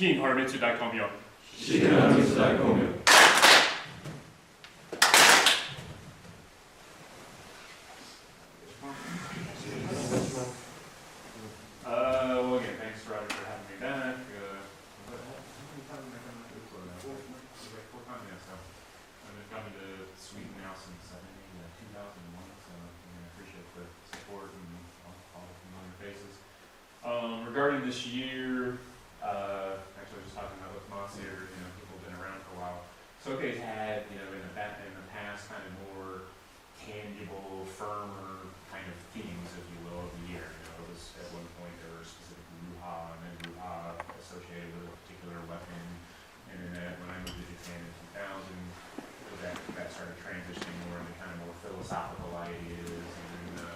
긴 하루미츠 다이컴이요. Well, again, thanks, Roger, for having me back. How many times have I come to Uppsala now? Four times now, so I've been coming to Sweden now since, I think, 2001, so I appreciate the support and all the familiar faces. Regarding this year, actually I was just talking about with Moss here, people have been around for a while. Soke's had, in the past, kind of more tangible, firmer kind of themes, if you will, of the year. It was at one point there were specific Ruha and then Ruha associated with a particular weapon, and then when I moved to Japan in 2000, that started transitioning more into kind of more philosophical ideas, and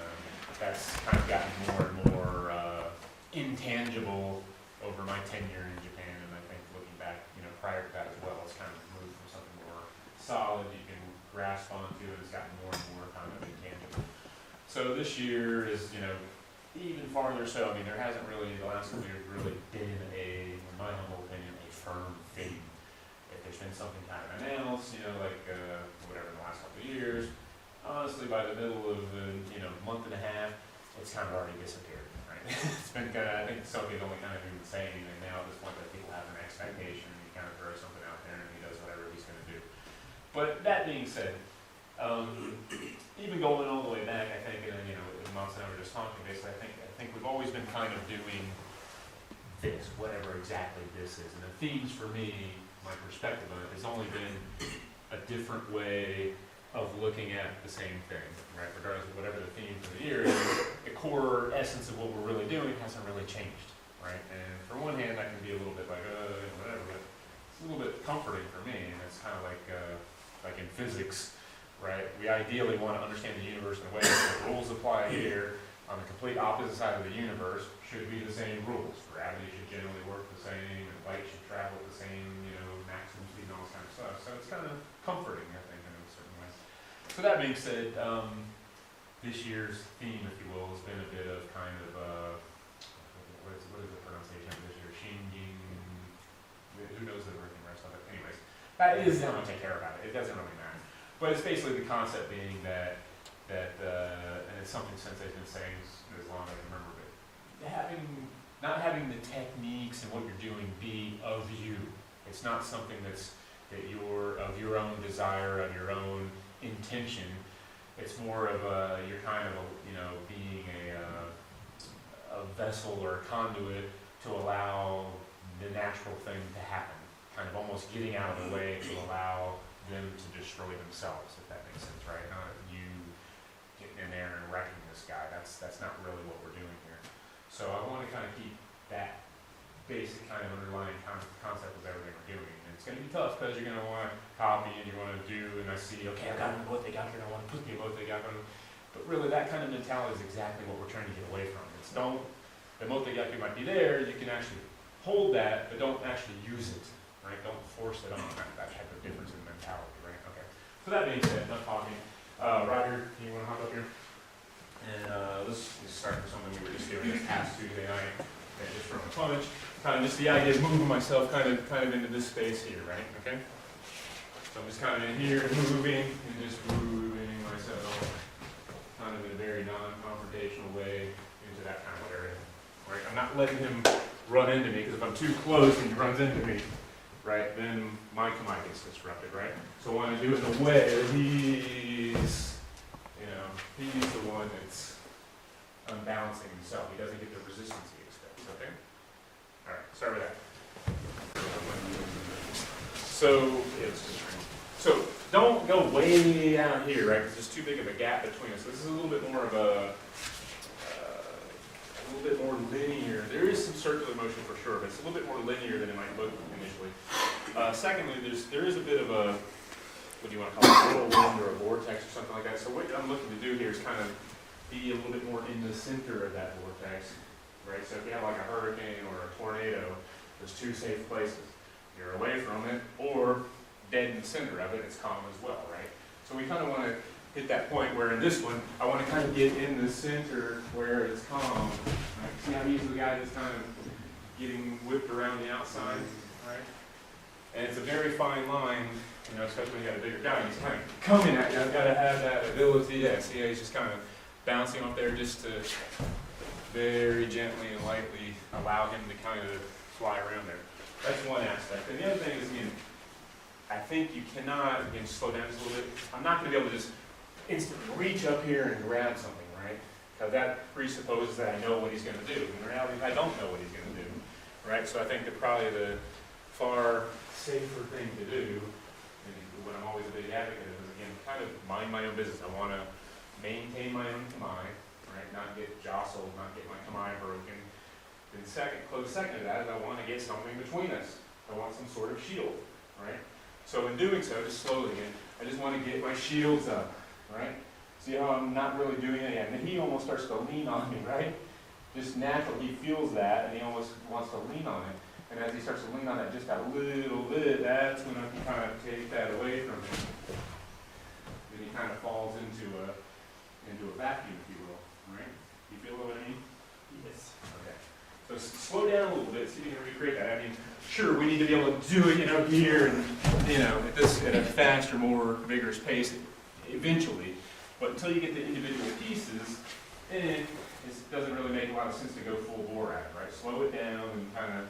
that's kind of gotten more and more intangible over my tenure in Japan, and I think looking back, prior to that as well, it's kind of moved from something more solid you can grasp onto, and it's gotten more and more kind of intangible. So this year is, even farther so. I mean, there hasn't really, the last couple of years, really been in my humble opinion, a firm theme. If there's been something kind of announced, whatever, in the last couple of years, honestly, by the middle of the, month and a half, it's kind of already disappeared, right? It's been kind of, I think Sophie's only kind of doing the same, and now at this point that people have an expectation, and he kind of throws something out there, and he does whatever he's going to do. But that being said, even going all the way back, I think, and then, Moss and I were just talking, basically, I think we've always been kind of doing this, whatever exactly this is. And the themes for me, my perspective on it, has only been a different way of looking at the same thing, right? Regardless of whatever the theme for the year is, the core essence of what we're really doing hasn't really changed, right? And for one hand, I can be a little bit like, whatever, but it's a little bit comforting for me, and it's kind of like in physics, right? We ideally want to understand the universe in a way that the rules apply here on the complete opposite side of the universe should be the same rules. Gravity should generally work the same, and light should travel at the same, maximum speed and all this kind of stuff. So it's kind of comforting, I think, in a certain way. So that being said, this year's theme, if you will, has been a bit of kind of, what is the pronunciation of this year? Shinjin, who knows the rest of it? Anyways, that is how much I care about it. It doesn't really matter. But it's basically the concept being that and it's something since I've been saying as long as I can remember, but not having the techniques and what you're doing be of you. It's not something that you're of your own desire, of your own intention. It's more of you're kind of being a vessel or a conduit to allow the natural thing to happen. Kind of almost getting out of the way to allow them to destroy themselves, if that makes sense, right? Not you getting in there and wrecking this guy. That's not really what we're doing here. So I want to kind of keep that basic kind of underlying concept of everything we're doing. And it's going to be tough because you're going to want to copy and you want to do, and I see, okay, I've got what they got here, I want to put the what they got on. But really, that kind of mentality is exactly what we're trying to get away from. It's the motegaku might be there, you can actually hold that, but don't actually use it, right? Don't force it on, that type of difference in mentality, right? Okay. So that being said, enough talking. Roger, you want to hop up here? And let's start with something we were just doing this past Tuesday night. Okay, just from a punch. Kind of just the idea of moving myself kind of into this space here, right? Okay? So I'm just kind of in here, moving, and just moving myself kind of in a very non-confrontational way into that kind of area. Right? I'm not letting him run into me, because if I'm too close and he runs into me, right, then my kamae gets disrupted, right? So what I do in the way, he's the one that's unbalancing himself. He doesn't get the resistance he expects, okay? All right, start with that. So don't go way out here, right, because there's too big of a gap between us. This is a little bit more of a little bit more linear. There is some circular motion for sure, but it's a little bit more linear than it might look initially. Secondly, there is a bit of a, what do you want to call it, a whirlwind or a vortex or something like that. So what I'm looking to do here is kind of be a little bit more in the center of that vortex, right? So if you have like a hurricane or a tornado, there's two safe places. You're away from it, or dead in the center of it, it's calm as well, right? So we kind of want to hit that point where in this one, I want to kind of get in the center where it's calm. Right? See how easily the guy just kind of getting whipped around the outside, right? And it's a very fine line, you know, especially when you got a bigger guy, and he's kind of coming at you. I've got to have that ability. Yeah, see how he's just kind of bouncing off there just to very gently and lightly allow him to kind of fly around there. That's one aspect. And the other thing is, again, I think you cannot, again, slow down just a little bit. I'm not going to be able to just instantly reach up here and grab something, right? Because that presupposes that I know what he's going to do. In reality, I don't know what he's going to do, right? So I think that probably the far safer thing to do, and what I'm always a big advocate of, is, again, kind of mind my own business. I want to maintain my own kamae, right? Not get jostled, not get my kamae broken. Then close second to that is I want to get something between us. I want some sort of shield, right? So in doing so, just slowly, I just want to get my shields up, right? See how I'm not really doing it yet? And then he almost starts to lean on me, right? Just naturally, he feels that, and he almost wants to lean on it. And as he starts to lean on it just a little bit, that's when I can kind of take that away from him. Then he kind of falls into a vacuum, if you will, right? You feel what I mean? Yes. Okay. So slow down a little bit, see if you can recreate that. I mean, sure, we need to be able to do it, you know, here and, you know, at a faster, more vigorous pace eventually. But until you get the individual pieces, it doesn't really make a lot of sense to go full bore at it, right? Slow it down and kind of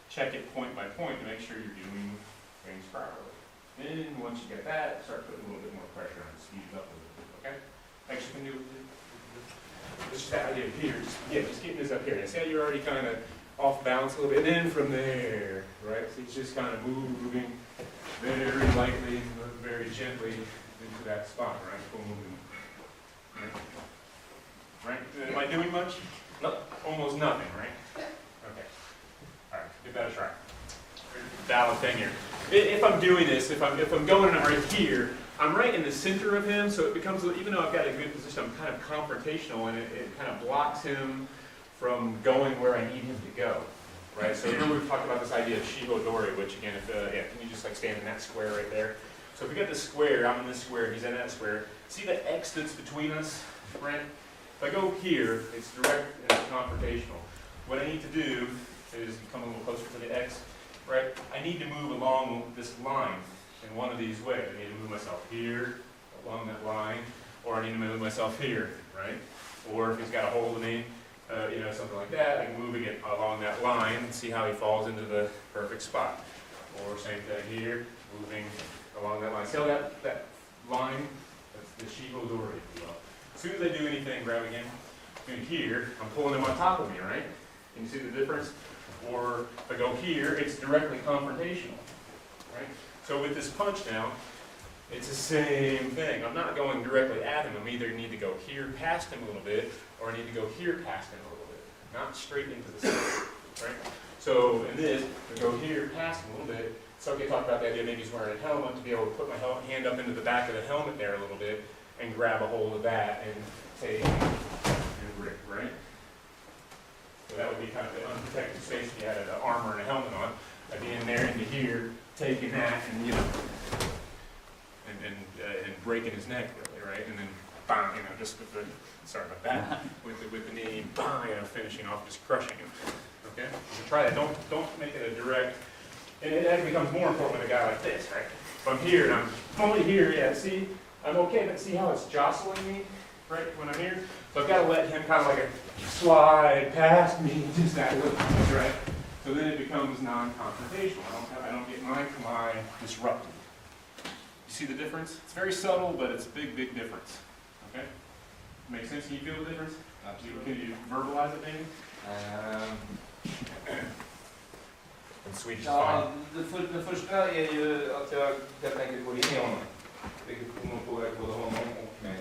check it point by point to make sure you're doing things properly. Then once you get that, start putting a little bit more pressure on it, speed it up a little bit, okay? Actually, can you do just that idea here, just keep this up here. Now, see how you're already kind of off balance a little bit, and then from there, right? So it's just kind of moving very lightly, very gently into that spot, right? Boom. Right? Am I doing much? No, almost nothing, right? Okay. All right, give that a try. Valid thing here. If I'm doing this, if I'm going right here, I'm right in the center of him, so it becomes, even though I've got a good position, I'm kind of confrontational, and it kind of blocks him from going where I need him to go, right? So here we've talked about this idea of shihodori, which again, can you just like stand in that square right there? So if we got this square, I'm in this square, he's in that square. See that X that's between us, right? If I go here, it's direct and it's confrontational. What I need to do is come a little closer to the X, right? I need to move along this line in one of these ways. I need to move myself here, along that line, or I need to move myself here, right? Or if he's got a hold of me, you know, something like that, I can move it along that line and see how he falls into the perfect spot. Or same thing here, moving along that line. See how that line, that's the shihodori, if you will. As soon as I do anything, grab again, in here, I'm pulling him on top of me, right? Can you see the difference? Or if I go here, it's directly confrontational, right? So with this punch now, it's the same thing. I'm not going directly at him. I either need to go here past him a little bit, or I need to go here past him a little bit, not straight into the center, right? So in this, I go here past him a little bit. So I talk about the idea maybe he's wearing a helmet, to be able to put my hand up into the back of the helmet there a little bit and grab a hold of that and take and grip, right? So that would be kind of the unprotected space if you had an armor and a helmet on. I'd be in there into here, taking that and, you know, and breaking his neck really, right? And then, bang, you know, just with the, sorry about that, with the knee, bang, you know, finishing off, just crushing him. Okay? So try that. Don't make it a direct. And it actually becomes more important with a guy like this, right? If I'm here and I'm only here, yeah, see, I'm okay, but see how it's jostling me, right, when I'm here? So I've got to let him kind of like slide past me just that little bit, right? So then it becomes non-confrontational. I don't get my kamae disrupted. You see the difference? It's very subtle, but it's a big, big difference. Okay? Make sense? Can you feel the difference? Absolutely. Can you verbalize it maybe? In Swedish Ja, det första är ju att jag helt enkelt går in i honom. Vilket kommer att påverka både honom och mig.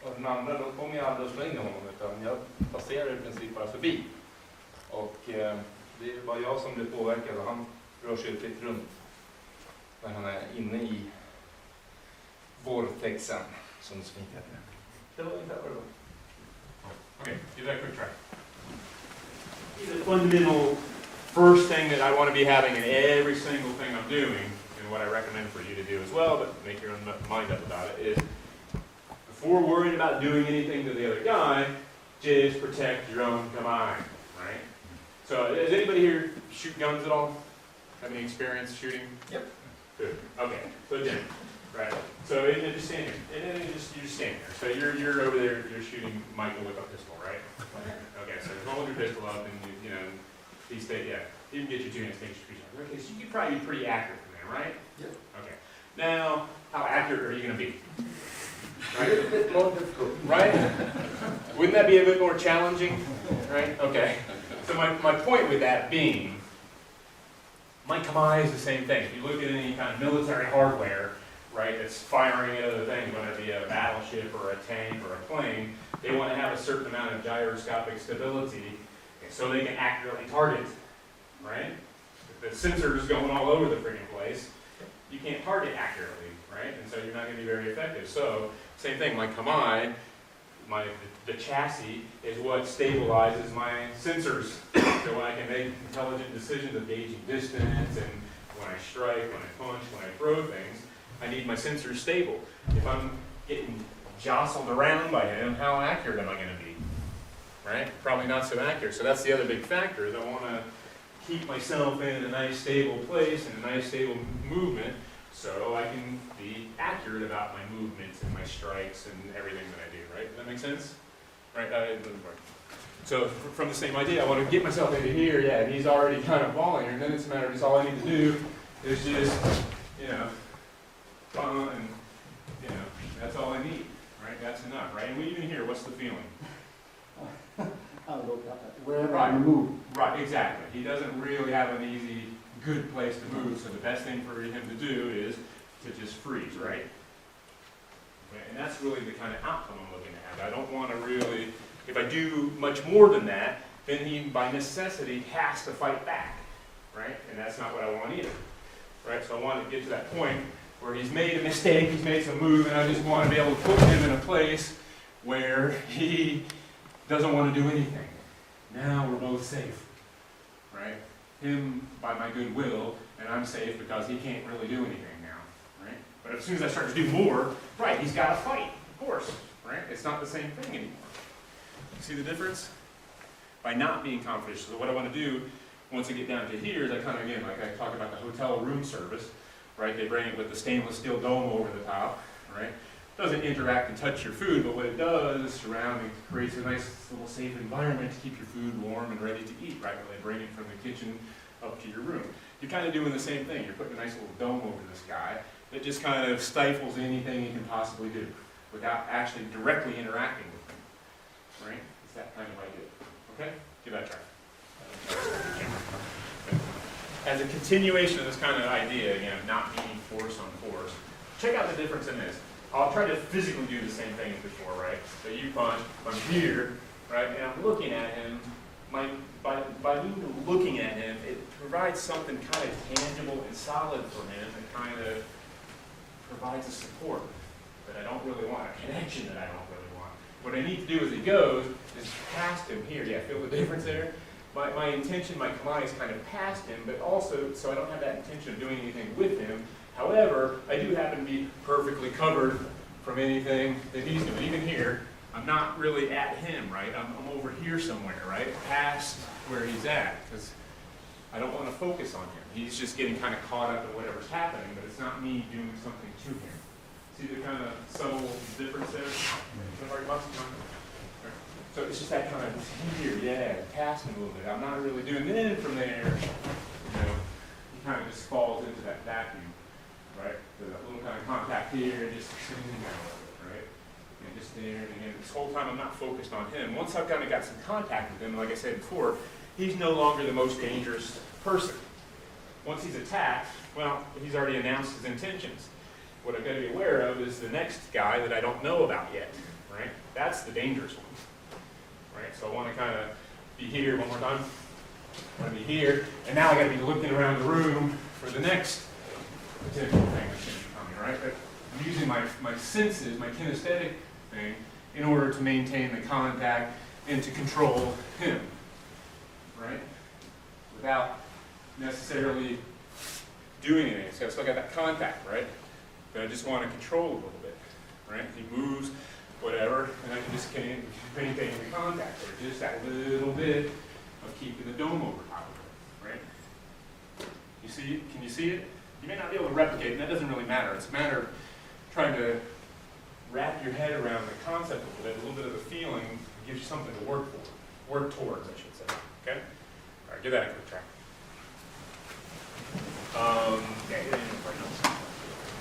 Och den andra, då kommer jag aldrig att slå in i honom, utan jag passerar i princip bara förbi. Och det är ju bara jag som blir påverkad, och han rör sig fritt runt när han är inne i vortexen, som det så fint heter. Det var ungefär vad det var. Okay, give that a quick try. The fundamental first thing that I want to be having in every single thing I'm doing, and what I recommend for you to do as well, but make your own mind up about it, is before worrying about doing anything to the other guy, just protect your own kamae, right? So does anybody here shoot guns at all? Have any experience shooting? Yep. Good. Okay. So Jim, right? So and then just stand here. And then you just stand there. So you're over there. You're shooting Michael with a pistol, right? Okay. So hold your pistol up, and you know, he stay. Yeah. You can get your 2 hands, take your street shot. Okay. So you can probably be pretty accurate from there, right? Yep. Okay. Now, how accurate are you going to be? A little bit more difficult. Right? Wouldn't that be a bit more challenging? Right? Okay. So my point with that being, my Kamai is the same thing. If you look at any kind of military hardware, right, that's firing at other things, whether it be a battleship or a tank or a plane, they want to have a certain amount of gyroscopic stability so they can accurately target, right? If the sensor's going all over the freaking place, you can't target accurately, right? And so you're not going to be very effective. So, same thing, my Kamai, the chassis is what stabilizes my sensors. So when I can make intelligent decisions of gauging distance and when I strike, when I punch, when I throw things, I need my sensors stable. If I'm getting jostled around by him, how accurate am I going to be? Right? Probably not so accurate. So that's the other big factor, is I want to keep myself in a nice stable place and a nice stable movement so I can be accurate about my movements and my strikes and everything that I do, right? Does that make sense? Right? So from the same idea, I want to get myself into here, yeah, and he's already kind of falling here, and then it's a matter of just all I need to do is just, you know, and, you know, that's all I need, right? That's enough, right? And we even here, what's the feeling? Wherever I move. Right, exactly. He doesn't really have an easy, good place to move, so the best thing for him to do is to just freeze, right? Okay, and that's really the kind of outcome I'm looking to have. I don't want to really, if I do much more than that, then he, by necessity, has to fight back, right? And that's not what I want either, right? So I want to get to that point where he's made a mistake, he's made some move, and I just want to be able to put him in a place where he doesn't want to do anything. Now we're both safe, right? Him by my goodwill, and I'm safe because he can't really do anything now, right? But as soon as I start to do more, right, he's got to fight, of course, right? It's not the same thing anymore. See the difference? By not being confident. So what I want to do, once I get down to here, is I kind of, again, like I talk about the hotel room service, right? They bring it with the stainless steel dome over the top, right? Doesn't interact and touch your food, but what it does is surround and creates a nice little safe environment to keep your food warm and ready to eat, right? When they bring it from the kitchen up to your room. You're kind of doing the same thing. You're putting a nice little dome over this guy that just kind of stifles anything you can possibly do without actually directly interacting with him, right? It's that kind of idea. Okay? Give that a try. As a continuation of this kind of idea, again, of not being force on force, check out the difference in this. I'll try to physically do the same thing as before, right? So you punch, I'm here, right? And I'm looking at him. By me looking at him, it provides something kind of tangible and solid for him and kind of provides a support that I don't really want, a connection that I don't really want. What I need to do as he goes is past him here. Yeah, feel the difference there? My intention, my command is kind of past him, but also, so I don't have that intention of doing anything with him. However, I do happen to be perfectly covered from anything that he's doing. Even here, I'm not really at him, right? I'm over here somewhere, right? Past where he's at, because I don't want to focus on him. He's just getting kind of caught up in whatever's happening, but it's not me doing something to him. See the kind of subtle difference there? So it's just that kind of here, yeah, past him a little bit. I'm not really doing. Then from there, you know, he kind of just falls into that vacuum, right? So that little kind of contact here, and just sitting there a little bit, right? And just there, and again, this whole time I'm not focused on him. Once I've kind of got some contact with him, like I said before, he's no longer the most dangerous person. Once he's attacked, well, he's already announced his intentions. What I've got to be aware of is the next guy that I don't know about yet, right? That's the dangerous one. Right? So I want to kind of be here one more time. I want to be here, and now I got to be looking around the room for the next potential thing that's going to be coming, right? But I'm using my senses, my kinesthetic thing, in order to maintain the contact and to control him, right? Without necessarily doing anything. So I still got that contact, right? But I just want to control a little bit, right? He moves, whatever, and I can just maintain the contact there, just that little bit, of keeping the dome over top of it, right? You see it? Can you see it? You may not be able to replicate it, and that doesn't really matter. It's a matter of trying to wrap your head around the concept a little bit of the feeling. It gives you something to work towards, I should say. Okay? All right, give that a quick try. Yeah, get it in right now.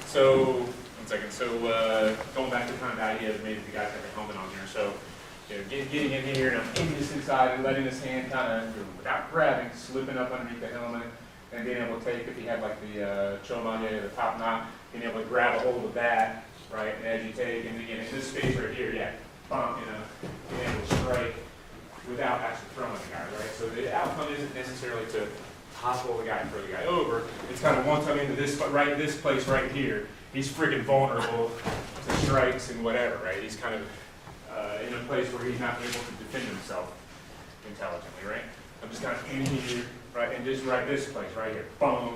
So, one second. So, going back to kind of the idea that maybe the guys have a helmet on here. So, you know, getting in here and I'm aiming this inside and letting this hand kind of, without grabbing, slipping up underneath the helmet and being able to take, if you have like the chomage, the top knot, being able to grab a hold of that, right? And as you take, and again, in this space right here, yeah, bump, being able to strike without actually throwing the guy, right? So the outcome isn't necessarily to topple the guy and throw the guy over. It's kind of once I'm into this place right here, he's freaking vulnerable to strikes and whatever, right? He's kind of in a place where he's not able to defend himself intelligently, right? I'm just kind of in here, right, and just right this place right here, boom,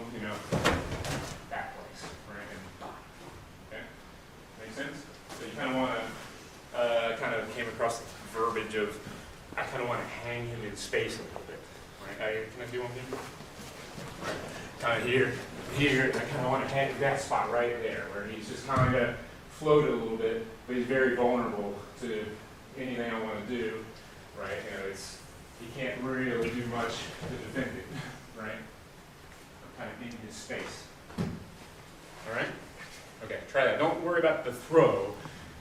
that place, right? And, okay, make sense? So you kind of want to kind of came across the verbiage of I kind of want to hang him in space a little bit, right? Can I do one thing? Right. Kind of here, and I kind of want to hang that spot right there where he's just kind of floated a little bit, but he's very vulnerable to anything I want to do, right? He can't really do much to defend it, right? I'm kind of in his space. All right? Okay, try that. Don't worry about the throw.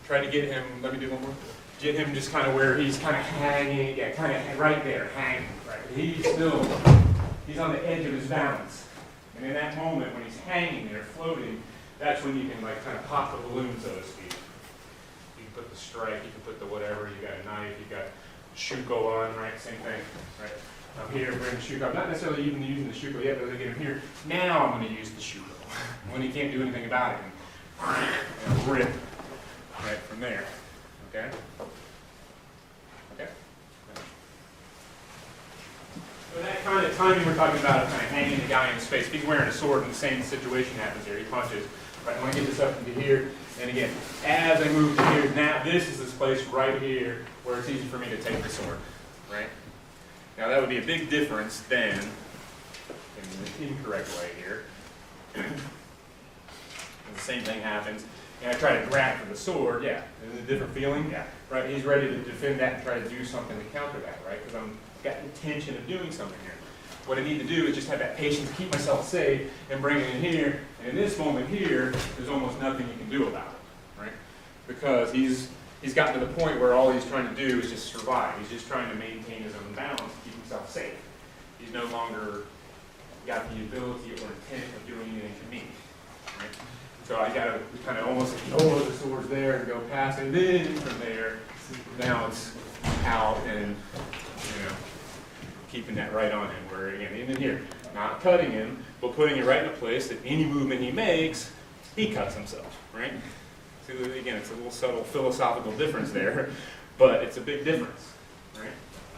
Try to get him, let me do one more. Get him just kind of where he's kind of hanging, yeah, kind of right there, hanging, right? He's on the edge of his balance. And in that moment, when he's hanging there, floating, that's when you can like kind of pop the balloon, so to speak. You can put the strike, you can put the whatever, you got a knife, you got shuko on, right? Same thing, right? I'm here, bring the shuko. I'm not necessarily even using the shuko yet, but I get him here. Now I'm going to use the shuko when he can't do anything about it. And rip right from there. Okay? Okay? So that kind of timing we're talking about, kind of hanging the guy in space. If he's wearing a sword and the same situation happens here, he punches. Right, I want to get this up into here. And again, as I move to here, now this is this place right here where it's easy for me to take the sword. Right? Now that would be a big difference than, in the incorrect way here. And the same thing happens. And I try to grab for the sword, yeah. Is it a different feeling? Yeah. Right, he's ready to defend that and try to do something to counter that, right? Because I'm got intention of doing something here. What I need to do is just have that patience, keep myself safe, and bring it in here. And in this moment here, there's almost nothing you can do about it, right? Because he's gotten to the point where all he's trying to do is just survive. He's just trying to maintain his own balance, keep himself safe. He's no longer got the ability or intent of doing anything to me, right? So I got to kind of almost ignore the swords there and go past it. And then from there, now it's out and, keeping that right on him. Where, again, in here, not cutting him, but putting it right in a place that any movement he makes, he cuts himself, right? So again, it's a little subtle philosophical difference there, but it's a big difference, right?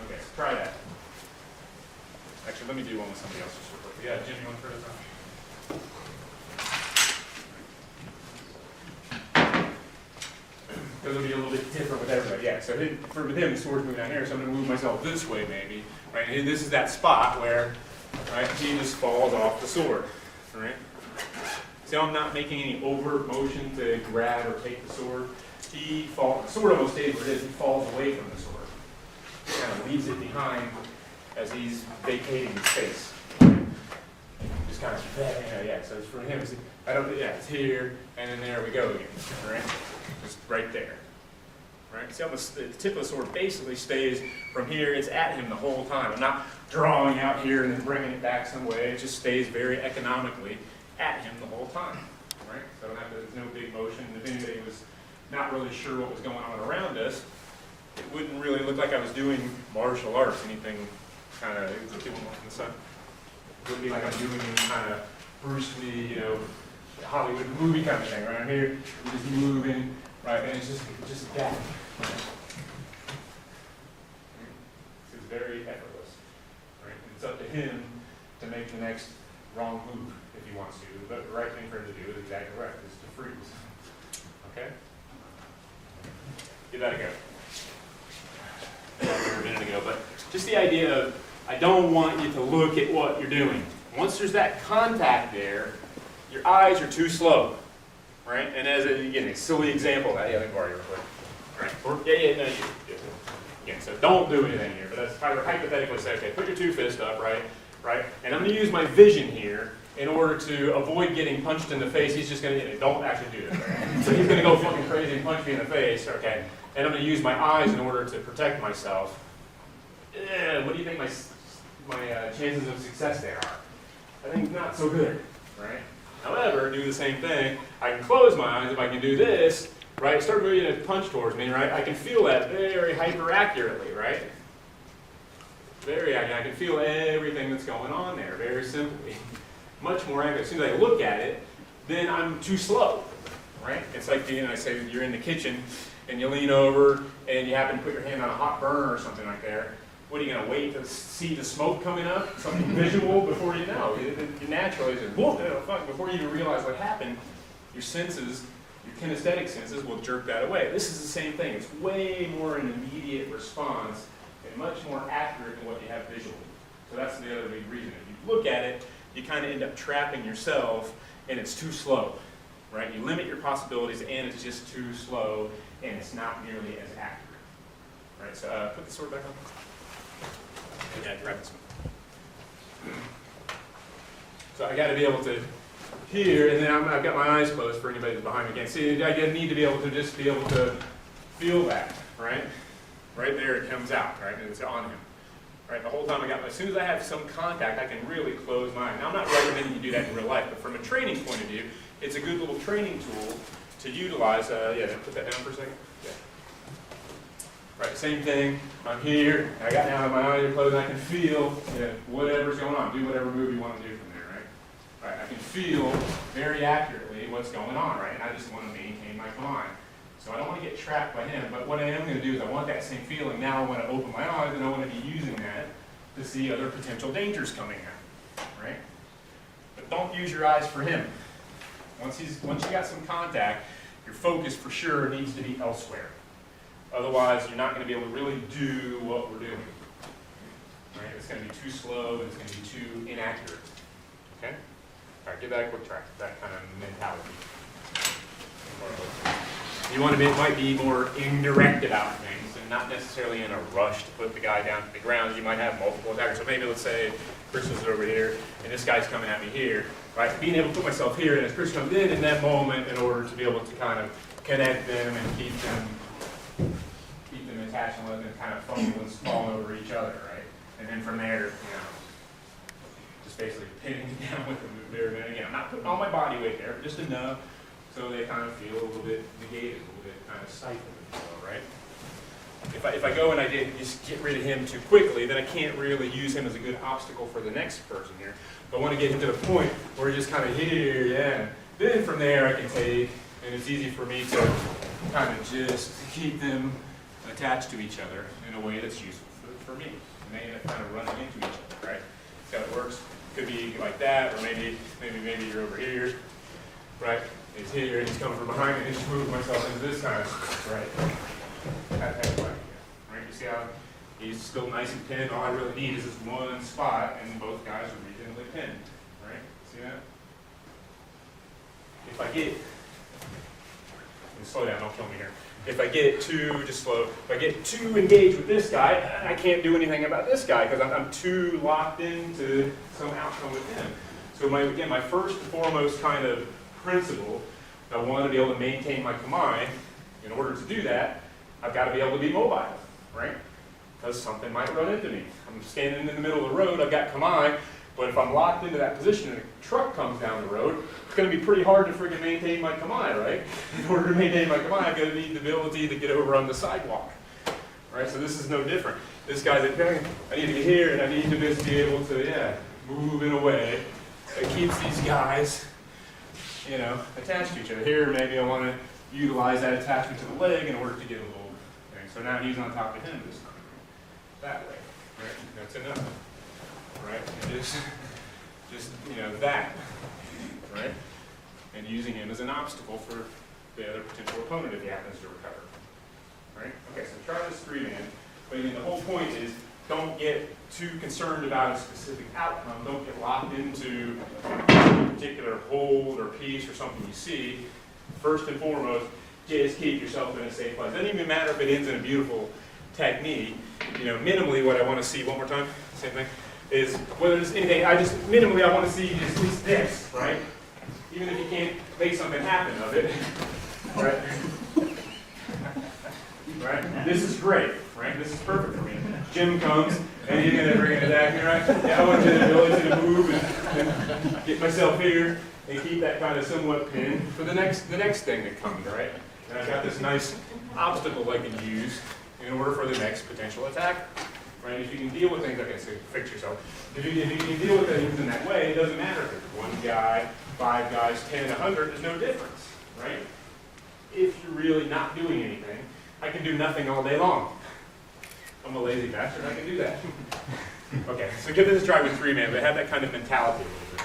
Okay, so try that. Actually, let me do one with somebody else just real quick. Yeah, Jim, you want to try this out? Because it'll be a little bit different with everybody. Yeah, so with him, the sword's moving down here, so I'm going to move myself this way maybe. Right, and this is that spot where, right, he just falls off the sword. Right? See, I'm not making any overt motion to grab or take the sword. The sword almost stays where it is. He falls away from the sword. He kind of leaves it behind as he's vacating the space. Just kind of, yeah. So it's for him. It's here, and then there we go again. Right? Just right there. Right? See how the tip of the sword basically stays from here. It's at him the whole time. I'm not drawing out here and then bringing it back some way. It just stays very economically at him the whole time. Right? So there's no big motion. If anybody was not really sure what was going on around us, it wouldn't really look like I was doing martial arts. Anything kind of, in the sun. It wouldn't be like I'm doing any kind of Bruce Lee, Hollywood movie kind of thing. Right? I'm here, I'm just moving. Right, and it's just that. It's very effortless. Right? And it's up to him to make the next wrong move if he wants to. But the right thing for him to do is exactly right, is to freeze. Okay? Give that a go. A minute ago, but just the idea of I don't want you to look at what you're doing. Once there's that contact there, your eyes are too slow, right? And as a silly example, yeah, let me borrow you real quick. Right? No, again, so don't do anything here, but that's kind of hypothetically say, okay, put your two fists up, right? And I'm going to use my vision here in order to avoid getting punched in the face. He's just going to, don't actually do this, right? So he's going to go fucking crazy and punch me in the face, okay? And I'm going to use my eyes in order to protect myself. What do you think my chances of success there are? I think not so good, right? However, do the same thing. I can close my eyes if I can do this, right? Start moving a punch towards me, right? I can feel that very hyper accurately, right? Very accurate. I can feel everything that's going on there, very simply. Much more accurate. As soon as I look at it, then I'm too slow, right? It's like, I say you're in the kitchen and you lean over and you happen to put your hand on a hot burner or something like there. What are you going to wait to see the smoke coming up? Something visual before you know. You naturally just, whoa, fuck, before you even realize what happened, your senses, your kinesthetic senses will jerk that away. This is the same thing. It's way more an immediate response and much more accurate than what you have visually. So that's the other big reason. If you look at it, you kind of end up trapping yourself and it's too slow, right? You limit your possibilities and it's just too slow and it's not nearly as accurate. Right, so put the sword back on. Yeah, grab this one. So I got to be able to hear, and then I've got my eyes closed for anybody that's behind me. Again, see, I need to be able to just be able to feel that, right? Right there, it comes out, right, and it's on him. Right, the whole time as soon as I have some contact, I can really close my eyes. Now, I'm not recommending you do that in real life, but from a training point of view, it's a good little training tool to utilize. Put that down for a second. Yeah. Right, same thing. I'm here. I got now my eyes are closed. And I can feel whatever's going on. Do whatever move you want to do from there, right? Right. I can feel very accurately what's going on, right? And I just want to maintain my command. So I don't want to get trapped by him. But what I am going to do is I want that same feeling. Now I want to open my eyes and I want to be using that to see other potential dangers coming at, right? But don't use your eyes for him. Once you got some contact, your focus for sure needs to be elsewhere. Otherwise, you're not going to be able to really do what we're doing. Right? It's going to be too slow, and it's going to be too inaccurate. Okay? All right, give that a quick try, that kind of mentality. You want to might be more indirect about things, and not necessarily in a rush to put the guy down to the ground. You might have multiple attackers. So maybe let's say Chris is over here, and this guy's coming at me here. Right? Being able to put myself here, and as Chris comes in that moment, in order to be able to kind of connect them and keep them attached and let them kind of fumble and fall over each other, right? And then from there, just basically pinning down with them there. And again, I'm not putting all my body weight there, but just enough so they kind of feel a little bit negated, a little bit kind of stifled, right? If I go and I just get rid of him too quickly, then I can't really use him as a good obstacle for the next person here. But I want to get him to the point where he's just kind of here, yeah. Then from there I can take, and it's easy for me to kind of just keep them attached to each other in a way that's useful for me. And they end up kind of running into each other, right? That's how it works. Could be like that, or maybe you're over here, right? He's here, and he's coming from behind me, and just move myself into this kind of, right? That type of idea, right? You see how he's still nice and pinned. All I really need is this one spot, and both guys are reasonably pinned, right? See that? If I get, slow down, don't kill me here. If I get too, just slow, if I get too engaged with this guy, I can't do anything about this guy because I'm too locked into some outcome with him. So my first and foremost kind of principle, I want to be able to maintain my command. In order to do that, I've got to be able to be mobile, right? Because something might run into me. I'm standing in the middle of the road, I've got command, but if I'm locked into that position and a truck comes down the road, it's going to be pretty hard to freaking maintain my command, right? In order to maintain my command, I'm going to need the ability to get over on the sidewalk, right? So this is no different. This guy's like, I need to get here, and I need to just be able to, move in a way that keeps these guys, attached to each other. Here, maybe I want to utilize that attachment to the leg in order to get a little thing. So now he's on top of him this time, that way, right? That's enough. Right? And just that, right? And using him as an obstacle for the other potential opponent if he happens to recover. Right? Okay, so try this 3-man. But again, the whole point is don't get too concerned about a specific outcome. Don't get locked into a particular hold or piece or something you see. First and foremost, just keep yourself in a safe place. It doesn't even matter if it ends in a beautiful technique. You know, minimally what I want to see, one more time, same thing, is whether there's anything, minimally I want to see at least this, right? Even if you can't make something happen of it, right? Right? This is great, right? This is perfect for me. Jim comes, and he's going to bring an attack me, right? Yeah, I want the ability to move and get myself here and keep that kind of somewhat pinned for the next thing that comes, right? And I've got this nice obstacle I can use in order for the next potential attack, right? If you can deal with things, okay, so fix yourself. If you can deal with things in that way, it doesn't matter if it's one guy, 5 guys, 10, 100, there's no difference, right? If you're really not doing anything, I can do nothing all day long. I'm a lazy bastard, I can do that. Okay, so give this a try with 3 man, but have that kind of mentality a little bit.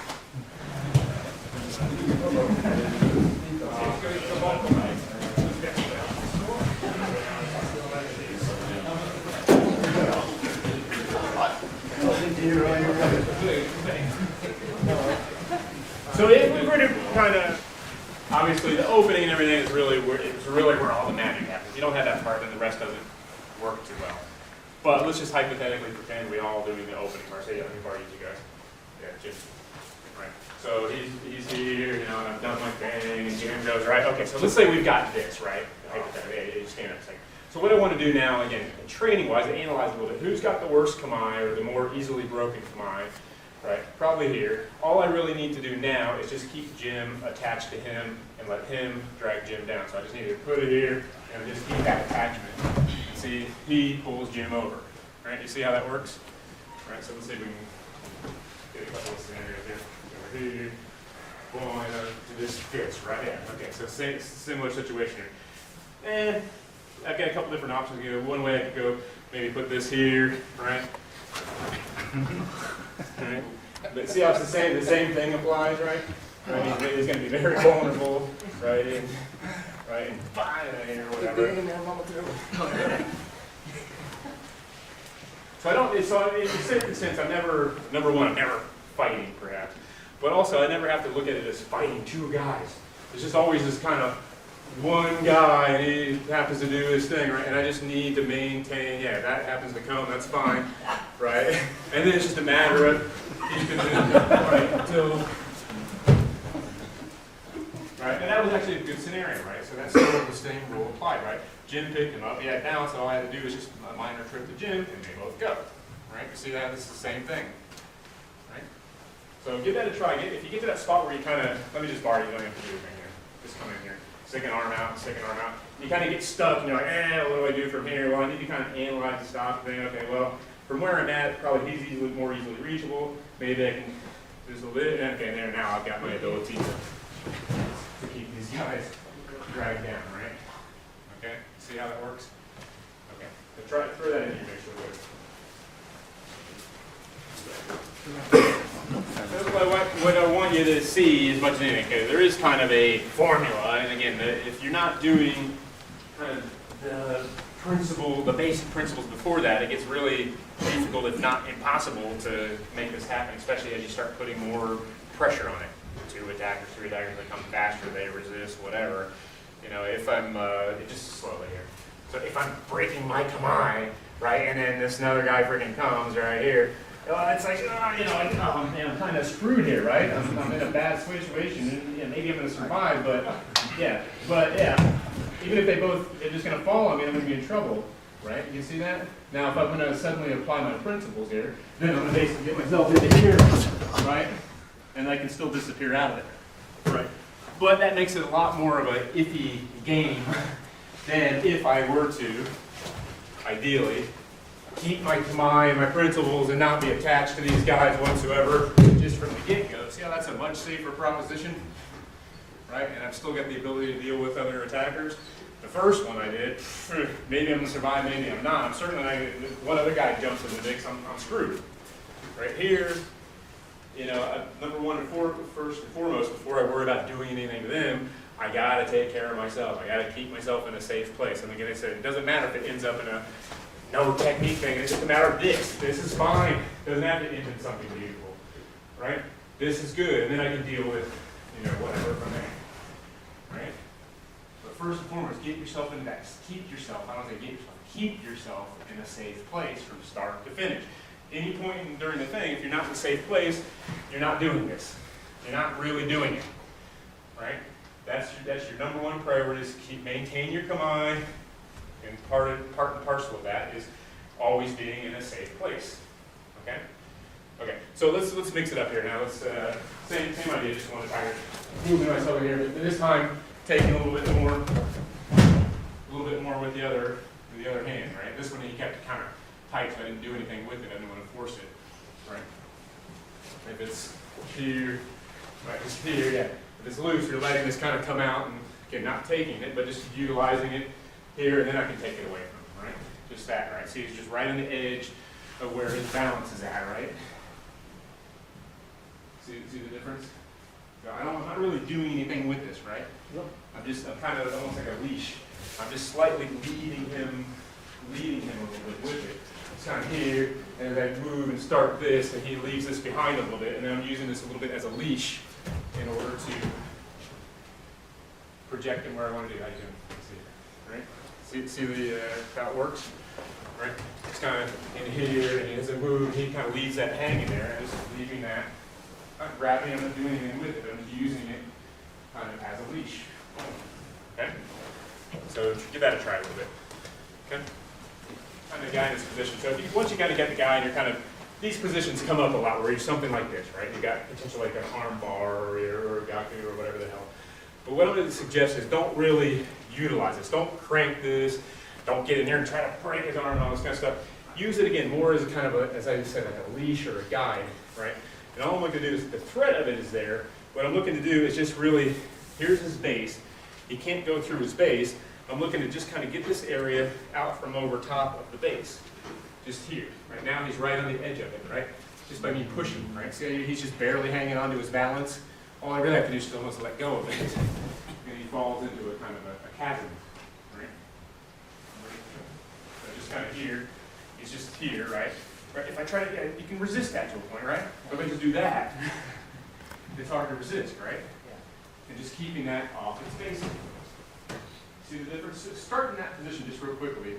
So if we were to kind of, obviously the opening and everything is really where all the magic happens. You don't have that part, then the rest doesn't work too well. But let's just hypothetically pretend we all doing the opening. Marcia, how many parties you guys? Yeah, just right. So he's here, you know, and I've done my thing, and Jim goes, right, okay, so let's say we've got this, right? Hypothetically, yeah, you stand up a second. So what I want to do now, again, training-wise, I analyze a little bit. Who's got the worst kami, or the more easily broken kami? Right, probably here. All I really need to do now is just keep Jim attached to him and let him drag Jim down. So I just need to put it here and just keep that attachment. See, he pulls Jim over. Right, you see how that works? All right, so let's see if we can get a couple of scenarios here. Over here, boom, this fits right there. Okay, so similar situation here. And I've got a couple different options. You know, one way I could go, maybe put this here, right? Right. But see how it's the same thing applies, right? Right. He's going to be very vulnerable, right? And fine or whatever. So I don't. So in a certain sense, I'm never I'm never fighting, perhaps, but also I never have to look at it as fighting 2 guys. It's just always this kind of one guy, and he happens to do his thing, right? And I just need to maintain, yeah, that happens to come, that's fine, right? And then it's just a matter of keeping it, right, until, right? And that was actually a good scenario, right? So that's still the same rule applied, right? Jim picked him up, he had balance, all I had to do was just a minor trip to Jim, and they both go, right? You see that? This is the same thing, right? So give that a try. If you get to that spot where you kind of, let me just borrow you, don't have to do anything here. Just come in here. Stick an arm out, stick an arm out. You kind of get stuck, and you're like, what do I do from here? Well, I need to kind of analyze the stop and think, okay, well, from where I'm at, probably he's more easily reachable. Maybe I can just a little bit, okay, there now I've got my ability to keep these guys dragged down, right? Okay, see how that works? Okay, so try throw that in here, make sure it works. What I want you to see as much as anything, okay, there is kind of a formula, and again, if you're not doing kind of the basic principles before that, it gets really difficult, if not impossible, to make this happen, especially as you start putting more pressure on it. 2 attackers, 3 attackers, they come faster, they resist, whatever. You know, if I'm, just slowly here. So if I'm breaking my kami, right, and then this another guy freaking comes right here, it's like, I'm kind of screwed here, right? I'm in a bad situation, and maybe I'm going to survive, but yeah, even if they're just going to fall on me, I'm going to be in trouble, right? You see that? Now, if I'm going to suddenly apply my principles here, then I'm going to basically get myself into here, right? And I can still disappear out of it, right? But that makes it a lot more of an iffy game than if I were to, ideally, keep my kami and my principles and not be attached to these guys whatsoever just from the get-go. See how that's a much safer proposition, right? And I've still got the ability to deal with other attackers. The first one I did, maybe I'm going to survive, maybe I'm not. I'm certain that one other guy jumps in the mix, I'm screwed. Right here, you know, number one and first and foremost, before I worry about doing anything to them, I got to take care of myself. I got to keep myself in a safe place. And again, I said, it doesn't matter if it ends up in a no technique thing. It's just a matter of this. This is fine. Doesn't have to end in something beautiful, right? This is good, and then I can deal with, whatever from there, right? But first and foremost, get yourself in that. Keep yourself. I don't say get yourself. Keep yourself in a safe place from start to finish. Any point during the thing, if you're not in a safe place, you're not doing this. You're not really doing it, right? That's your number one priority, is maintain your kamae, and part and parcel of that is always being in a safe place. Okay? Okay, so let's mix it up here now. Let's same idea, just want to try to move myself over here, but this time taking a little bit more with the other hand, right? This one he kept it kind of tight, so I didn't do anything with it. I didn't want to force it, right? If it's here, right, just here, yeah. If it's loose, you're letting this kind of come out, and again, not taking it, but just utilizing it here, and then I can take it away from him, right? Just that, right? See, he's just right on the edge of where his balance is at, right? See the difference? So I'm not really doing anything with this, right? Yep. I'm kind of almost like a leash. I'm just slightly leading him a little bit with it. It's kind of here, and as I move and start this, and he leaves this behind a little bit, and then I'm using this a little bit as a leash in order to project him where I want to do. How you doing? See, right? See how it works? Right? It's kind of in here, and as I move, he kind of leaves that hanging there. I'm just leaving that. I'm not grabbing it, I'm not doing anything with it. I'm just using it kind of as a leash. Okay? So give that a try a little bit. Okay? Kind of guy in this position. So once you kind of get the guy, and you're kind of, these positions come up a lot where you're something like this, right? You got potential like an arm bar or a gaku or whatever the hell. But what I'm going to suggest is don't really utilize this. Don't crank this. Don't get in there and try to break his arm and all this kind of stuff. Use it again more as a kind of a, as I said, like a leash or a guide, right? And all I'm looking to do is, the threat of it is there. What I'm looking to do is just really, here's his base. He can't go through his base. I'm looking to just kind of get this area out from over top of the base. Just here. Right now he's right on the edge of it, right? Just by me pushing, right? See, he's just barely hanging on to his balance. All I really have to do is just almost let go of it. And he falls into a kind of a chasm, right? So just kind of here. He's just here, right? If I try to, you can resist that to a point, right? If I just do that, it's hard to resist, right? And just keeping that off its base. See the difference? So start in that position just real quickly,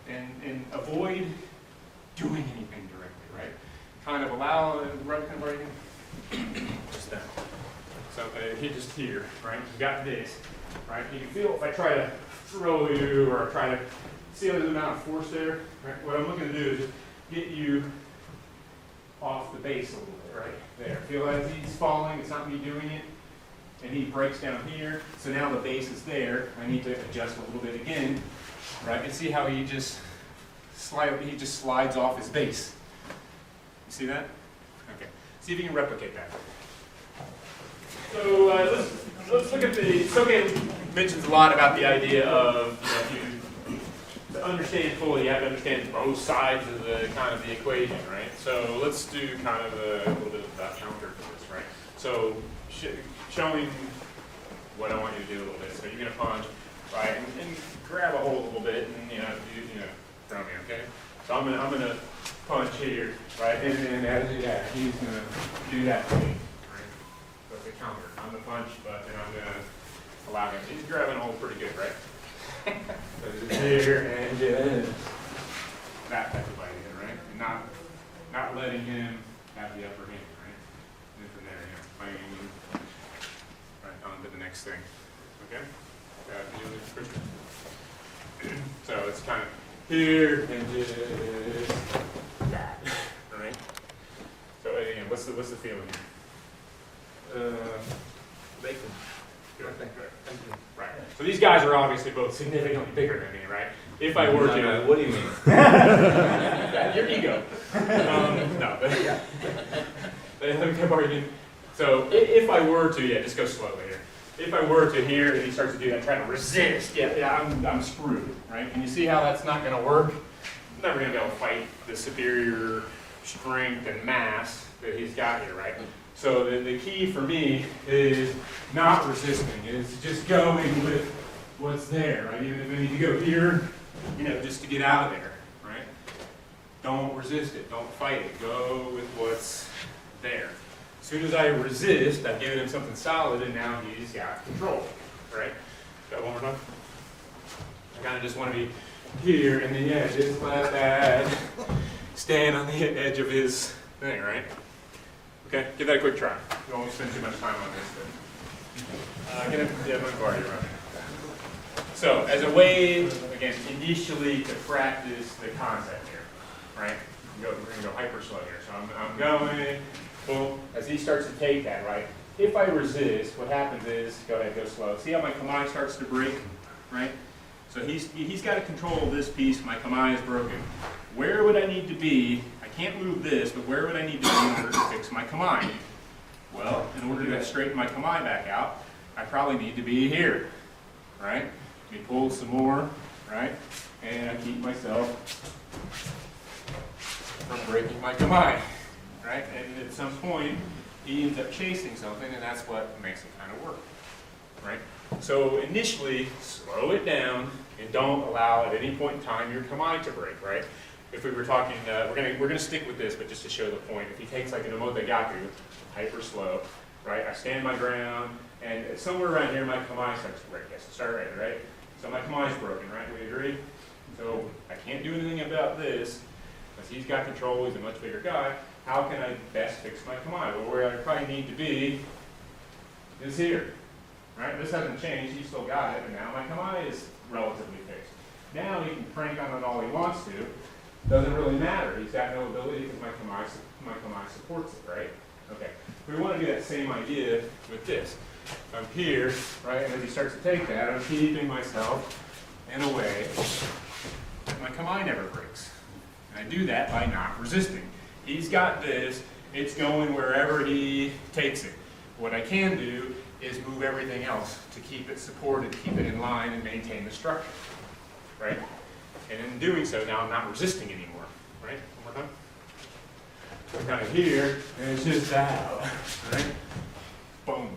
and avoid doing anything directly, right? Kind of allow, right, kind of where you can, just that. So he just here, right? You got this, right? You can feel if I try to throw you or try to see the amount of force there, right? What I'm looking to do is just get you off the base a little bit, right? There. Feel as he's falling, it's not me doing it. And he breaks down here, so now the base is there. I need to adjust a little bit again, right? And see how he just slides off his base. You see that? Okay. See if you can replicate that. So let's look at the. Soke mentions a lot about the idea of, to understand fully, you have to understand both sides of the kind of the equation, right? So let's do kind of a little bit of that counter to this, right? So showing what I want you to do a little bit. So you're going to punch, right, and grab a hold a little bit, and throw me, okay? So I'm gonna punch here, right, and as he's gonna do that to me, right? So it's a counter. I'm gonna punch, but then I'm gonna allow him. He's grabbing a hold pretty good, right? So it's here and that type of fighting, right? And not letting him have the upper hand, right? And from there, fighting. Right, on to the next thing. Okay? So it's kind of here and just that. Alright? So again, what's the feeling here? Bacon. Good. Thank you. Right. So these guys are obviously both significantly bigger than me, right? If I were to. What do you mean? Your ego. No, but yeah. So if I were to, just go slowly here. If I were to here and he starts to do that, try to resist, I'm screwed, right? And you see how that's not going to work? I'm never going to be able to fight the superior strength and mass that he's got here, right? So the key for me is not resisting, is just going with what's there, right? Even if I need to go here, just to get out of there, right? Don't resist it, don't fight it, go with what's there. As soon as I resist, I've given him something solid and now he's got control, right? Got one more time? I kind of just want to be here and then yeah, just let that stand on the edge of his thing, right? Okay, give that a quick try. We won't spend too much time on this. Let me borrow you around. So, as a way, again, initially to practice the concept here, right? We're going to go hyper slow here. So I'm going, boom. As he starts to take that, right? If I resist, what happens is, go ahead, go slow. See how my kamae starts to break, right? So he's got to control this piece. My kamae is broken. Where would I need to be? I can't move this, but where would I need to be in order to fix my kamae? Well, in order to straighten my kamae back out, I probably need to be here, right? Let me pull some more, right? And I keep myself from breaking my kamae, right? And at some point, he ends up chasing something, and that's what makes it kind of work, right? So initially, slow it down, and don't allow at any point in time your kamae to break, right? If we were talking, we're gonna stick with this, but just to show the point, if he takes like an omotegaku, hyper slow, right? I stand my ground, and somewhere around here, my kamae starts to break. Yes, start right? So my kamae is broken, right? We agree? So I can't do anything about this, because he's got control, he's a much bigger guy. How can I best fix my kamae? Well, where I probably need to be is here, right? This hasn't changed, he's still got it, and now my kamae is relatively fixed. Now he can crank on it all he wants to. Doesn't really matter. He's got no ability because my kamae supports it, right? Okay. We want to do that same idea with this. I'm here, right, and as he starts to take that, I'm keeping myself in a way that my kamae never breaks. And I do that by not resisting. He's got this, it's going wherever he takes it. What I can do is move everything else to keep it supported, keep it in line, and maintain the structure, right? And in doing so, now I'm not resisting anymore, right? One more time. So I'm kind of here, and it's just out, right? Boom.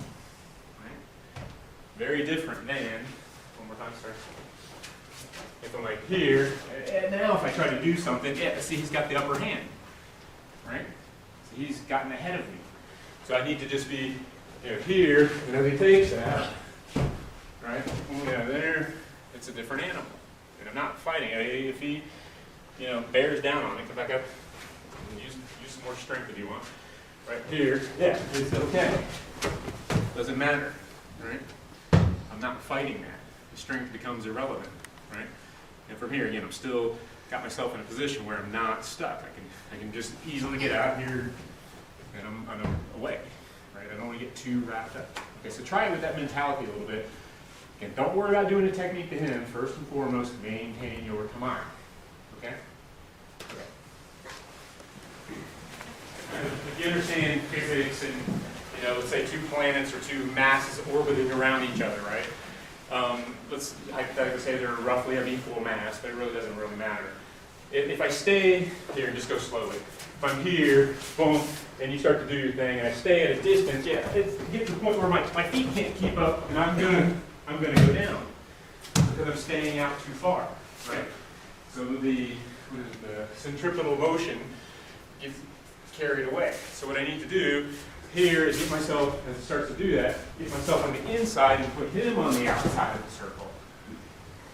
Right? Very different than, one more time, sorry. If I'm like here, and now if I try to do something, yeah, see, he's got the upper hand, right? So he's gotten ahead of me. So I need to just be, here, and as he takes that, right? Yeah, there, it's a different animal. And I'm not fighting it. If he, bears down on it, come back up and use some more strength if you want. Right here, yeah, it's okay. Doesn't matter, right? I'm not fighting that. The strength becomes irrelevant, right? And from here, again, I'm still got myself in a position where I'm not stuck. I can just easily get out here, and I'm away, right? I don't want to get too wrapped up. Okay, so try it with that mentality a little bit. And don't worry about doing a technique to him. First and foremost, maintain your kamae. Okay? Okay. If you understand physics and, let's say two planets or two masses orbiting around each other, right? Let's hypothetically say they're roughly of equal mass, but it really doesn't really matter. If I stay here, and just go slowly. If I'm here, boom, and you start to do your thing, and I stay at a distance, yeah, it gets to the point where my feet can't keep up, and I'm going to go down because I'm staying out too far, right? So the centripetal motion gets carried away. So what I need to do here is get myself, as it starts to do that, get myself on the inside and put him on the outside of the circle.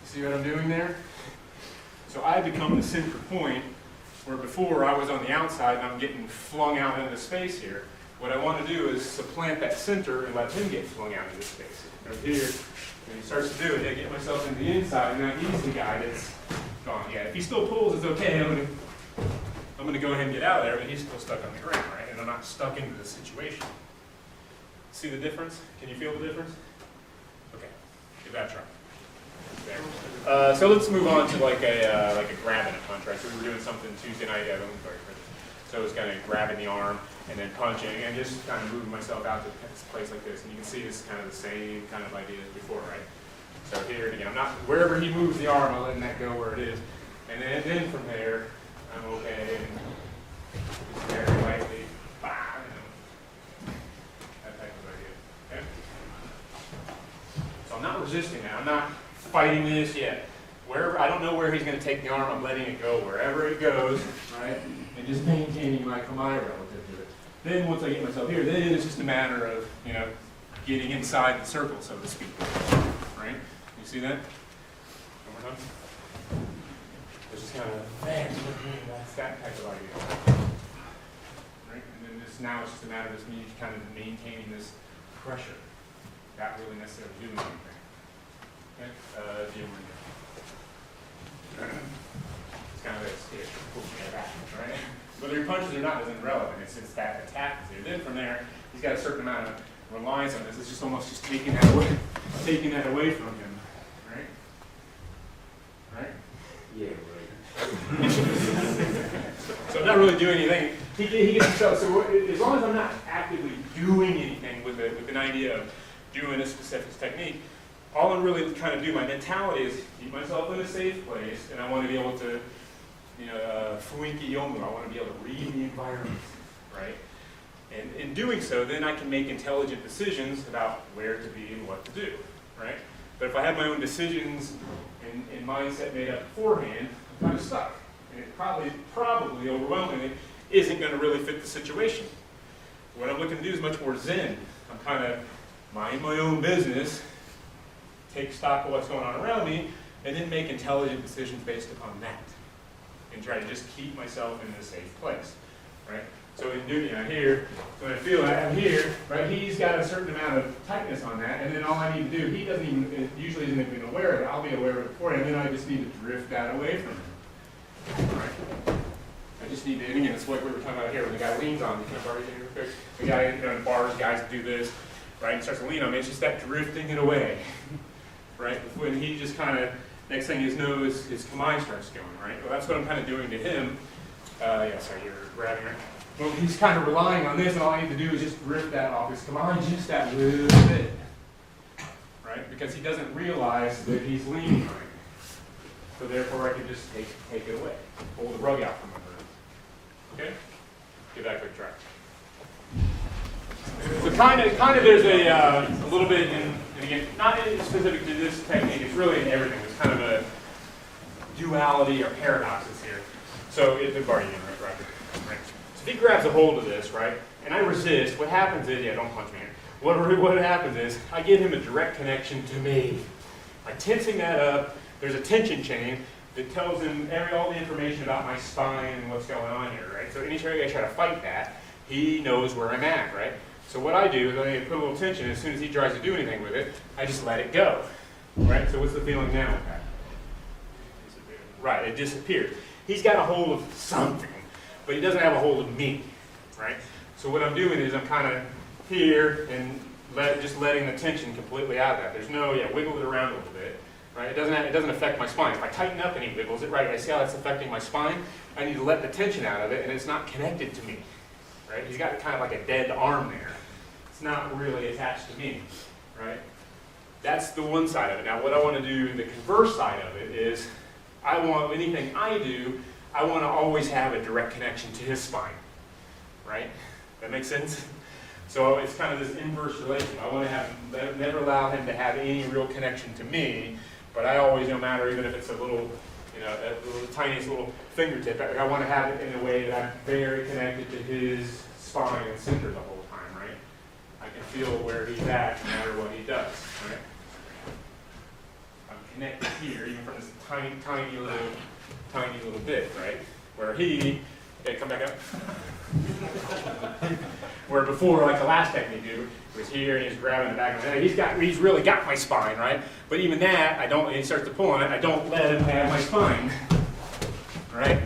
See what I'm doing there? So I become the center point where before I was on the outside and I'm getting flung out into space here. What I want to do is supplant that center and let him get flung out into space. Right here, when he starts to do it, I get myself into the inside, and now he's the guy that's gone. Yeah, if he still pulls, it's okay. I'm gonna go ahead and get out of there, but he's still stuck on the ground, right? And I'm not stuck into the situation. See the difference? Can you feel the difference? Okay, give that a try. There. So let's move on to like a grab and a punch, right? So we were doing something Tuesday night. Yeah, so it's kind of grabbing the arm and then punching and just kind of moving myself out to a place like this. And you can see this is kind of the same kind of idea as before, right? So here, again, I'm not, wherever he moves the arm, I'm letting that go where it is. And then from there, I'm okay. And just very lightly, bah, that type of idea. Okay? So I'm not resisting that. I'm not fighting this yet. Wherever, I don't know where he's going to take the arm. I'm letting it go wherever it goes, right? and just maintaining my kami relative to it. Then once I get myself here, then it's just a matter of, you know, getting inside the circle, so to speak. Right? You see that? One more time. It's just kind of, man, that's that type of idea. Right? And then this, now it's just a matter of just me kind of maintaining this pressure, not really necessarily doing anything. Okay? It's kind of a stick, pushing it back, right? Whether your punches or not isn't relevant. It's that attack is there. Then from there, he's got a certain amount of reliance on this. It's just almost just taking that away from him, right? Right? Yeah, So I'm not really doing anything. He gets himself. So as long as I'm not actively doing anything with an idea of doing a specific technique, all I'm really kind of doing, my mentality is keep myself in a safe place, and I want to be able to, you know, fuinki yomu. I want to be able to read the environment, right? And in doing so, then I can make intelligent decisions about where to be and what to do, right? But if I have my own decisions and mindset made up beforehand, I'm kind of stuck. And it probably overwhelmingly isn't going to really fit the situation. What I'm looking to do is much more zen. I'm kind of mind my own business, take stock of what's going on around me, and then make intelligent decisions based upon that. And try to just keep myself in a safe place, right? So in doing here, so when I feel I'm here, right, he's got a certain amount of tightness on that, and then all I need to do, he doesn't even, usually isn't even aware of it, I'll be aware of it beforehand, and then I just need to drift that away from him, right? I just need to, and again, it's what we were talking about here, when the guy leans on me, can I borrow you real quick? The guy, you know, in bars, guys do this, right, and starts to lean on me, it's just that drifting it away, right? When he just kind of, next thing you know, his kami starts going, right? Well, that's what I'm kind of doing to him. Yeah, sorry, you're grabbing, right? Well, he's kind of relying on this, and all I need to do is just drift that off his kami just that little bit, right? Because he doesn't realize that he's leaning on it. So therefore, I can just take it away, pull the rug out from under him. Okay? Give that a quick try. So kind of, there's a little bit in, and again, not specific to this technique. It's really in everything. There's kind of a duality or paradoxes here. So it's a guardian, right? So if he grabs a hold of this, right, and I resist, what happens is, yeah, don't punch me here. What happens is, I give him a direct connection to me. By tensing that up, there's a tension chain that tells him all the information about my spine and what's going on here, right? So anytime I try to fight that, he knows where I'm at, right? So what I do is I put a little tension, and as soon as he tries to do anything with it, I just let it go, right? So what's the feeling now with that? Right, it disappeared. He's got a hold of something, but he doesn't have a hold of me, right? So what I'm doing is I'm kind of here and just letting the tension completely out of that. There's no, wiggle it around a little bit, right? It doesn't affect my spine. If I tighten up and he wiggles it, right, I see how that's affecting my spine. I need to let the tension out of it, and it's not connected to me, right? He's got kind of like a dead arm there. It's not really attached to me, right? That's the one side of it. Now what I want to do, the converse side of it is, I want anything I do, I want to always have a direct connection to his spine, right? That makes sense? So it's kind of this inverse relationship. I want to never allow him to have any real connection to me, but I always, no matter, even if it's a little, the tiniest little fingertip, I want to have it in a way that I'm very connected to his spine and center the whole time, right? I can feel where he's at no matter what he does, right? I'm connected here, even from this tiny little bit, right? Where he, okay, come back up. Where before, like the last technique do, was here and he's grabbing the back of the head. He's really got my spine, right? But even that, he starts to pull on it, I don't let him have my spine, right?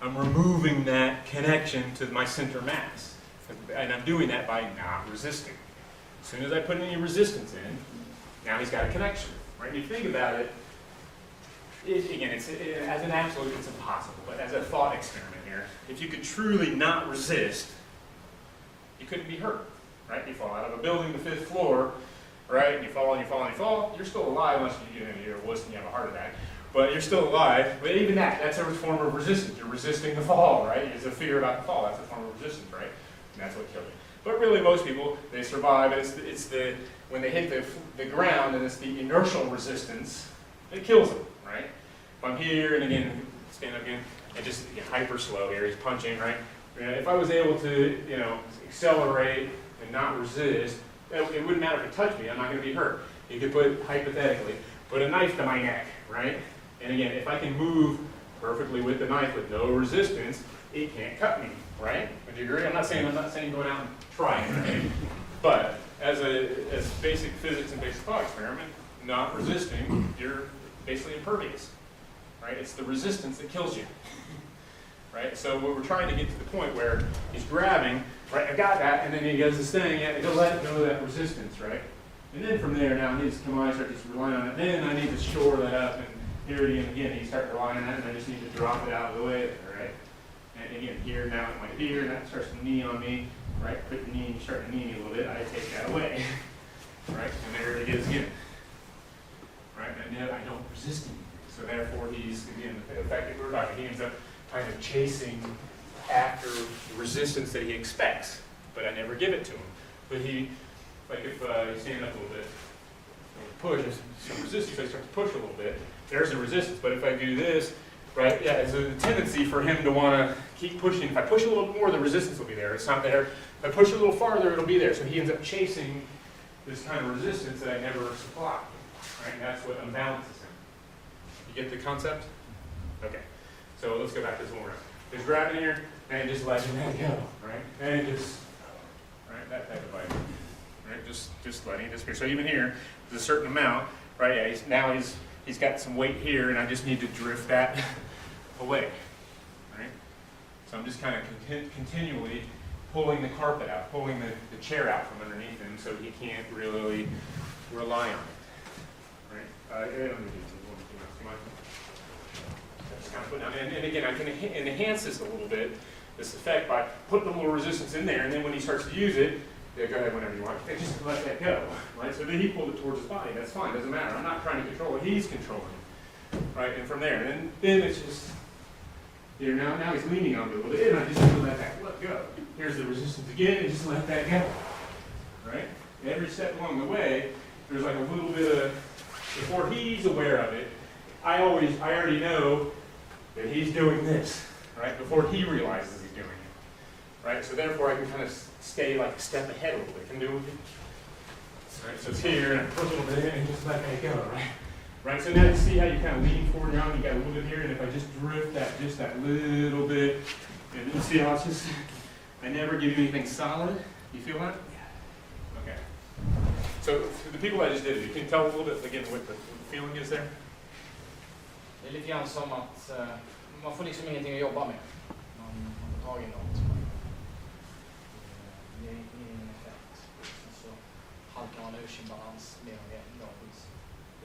I'm removing that connection to my center mass. And I'm doing that by not resisting. As soon as I put any resistance in, now he's got a connection, right? And you think about it, again, as an absolute, it's impossible, but as a thought experiment here, if you could truly not resist, you couldn't be hurt, right? You fall out of a building, the 5th floor, right? And you fall and you fall and you fall. You're still alive unless you're a wuss and you have a heart attack. But you're still alive. But even that's a form of resistance. You're resisting the fall, right? It's a fear about the fall. That's a form of resistance, right? And that's what killed you. But really, most people, they survive. It's when they hit the ground, and it's the inertial resistance that kills them, right? If I'm here, and again, stand up again. and just hyper slow here, he's punching, right? If I was able to, accelerate and not resist, it wouldn't matter if he touched me, I'm not going to be hurt. You could put, hypothetically, put a knife to my neck, right? And again, if I can move perfectly with the knife with no resistance, it can't cut me, right? Would you agree? I'm not saying going out and trying, right? But as basic physics and basic thought experiment, not resisting, you're basically impervious, right? It's the resistance that kills you, right? So we're trying to get to the point where he's grabbing, right? I got that, and then he does this thing, and he'll let go of that resistance, right? And then from there, now his command starts relying on it. Then I need to shore that up, and here again, he starts relying on that, and I just need to drop it out of the way there, right? And again, here, now it might here, and that starts to knee on me, right? Put the knee, start to knee me a little bit, I take that away, right? And there it is again, right? And now I don't resist him. So therefore, he's, again, the fact that we're talking, he ends up kind of chasing after the resistance that he expects, but I never give it to him. But he, like if you stand up a little bit, push, there's some resistance, I start to push a little bit, there's a resistance. But if I do this, right, yeah, there's a tendency for him to want to keep pushing. If I push a little more, the resistance will be there. It's not there. If I push a little farther, it'll be there. So he ends up chasing this kind of resistance that I never supply, right? And that's what unbalances him. You get the concept? Okay. So let's go back to this one more. Just grabbing here and just letting that go, right? And just, right, that type of bite. Right, just letting it disappear. So even here, there's a certain amount, right? Yeah, he's got some weight here, and I just need to drift that away, right? So I'm just kind of continually pulling the carpet out, pulling the chair out from underneath him, so he can't really rely on it, right? Let me do one thing else. Come on. Just kind of put down, and again, I can enhance this a little bit, this effect, by putting a little resistance in there, and then when he starts to use it. Yeah, go ahead whenever you want. Just let that go, right? So then he pulled it towards his body. That's fine. Doesn't matter. I'm not trying to control it. He's controlling it, right? And from there, then it's just here now he's leaning on me a little bit, and I just let that let go. Here's the resistance again, and just let that go, right? Every step along the way, there's like a little bit of before he's aware of it. I already know that he's doing this, right? Before he realizes he's doing it, right? So therefore, I can kind of stay like a step ahead a little bit. Can do it. Right, so it's here, and I push a little bit in, and just let that go, right? Right. So now you see how you kind of lean forward now, and you got a little bit here, and if I just drift that just that little bit, and you see how it's just, I never give you anything solid. You feel that? Yeah. Okay. So for the people I just did, you can tell a little bit again what the feeling is there. Det är lite grann som att man får liksom ingenting att jobba med. Man får tag i något. Det är ingen effekt. Och så halkar man ur sin balans mer och mer gradvis.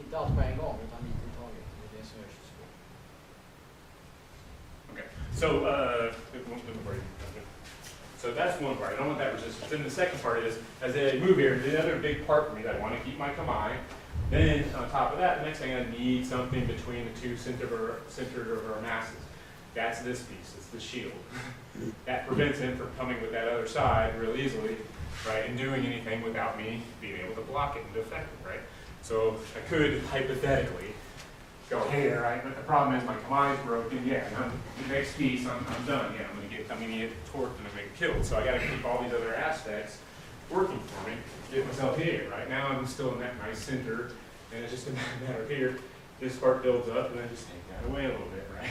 Inte allt på en gång, utan lite i taget. Det är det som gör det så svårt. Okay. So that's one part. I don't want that resistance. Then the second part is, as I move here, the other big part for me that I want to keep my kami. Then on top of that, the next thing I need something between the two centered of our masses. That's this piece. It's the shield. That prevents him from coming with that other side real easily, right, and doing anything without me being able to block it and defect it, right? So I could hypothetically go here, right? But the problem is my kami's broken. Yeah, the next piece, I'm done. Yeah, I'm gonna get torqued and I'm gonna get killed. So I got to keep all these other aspects working for me. Get myself here. Right now, I'm still in that nice center, and it's just a matter of here. This part builds up, and then just take that away a little bit, right?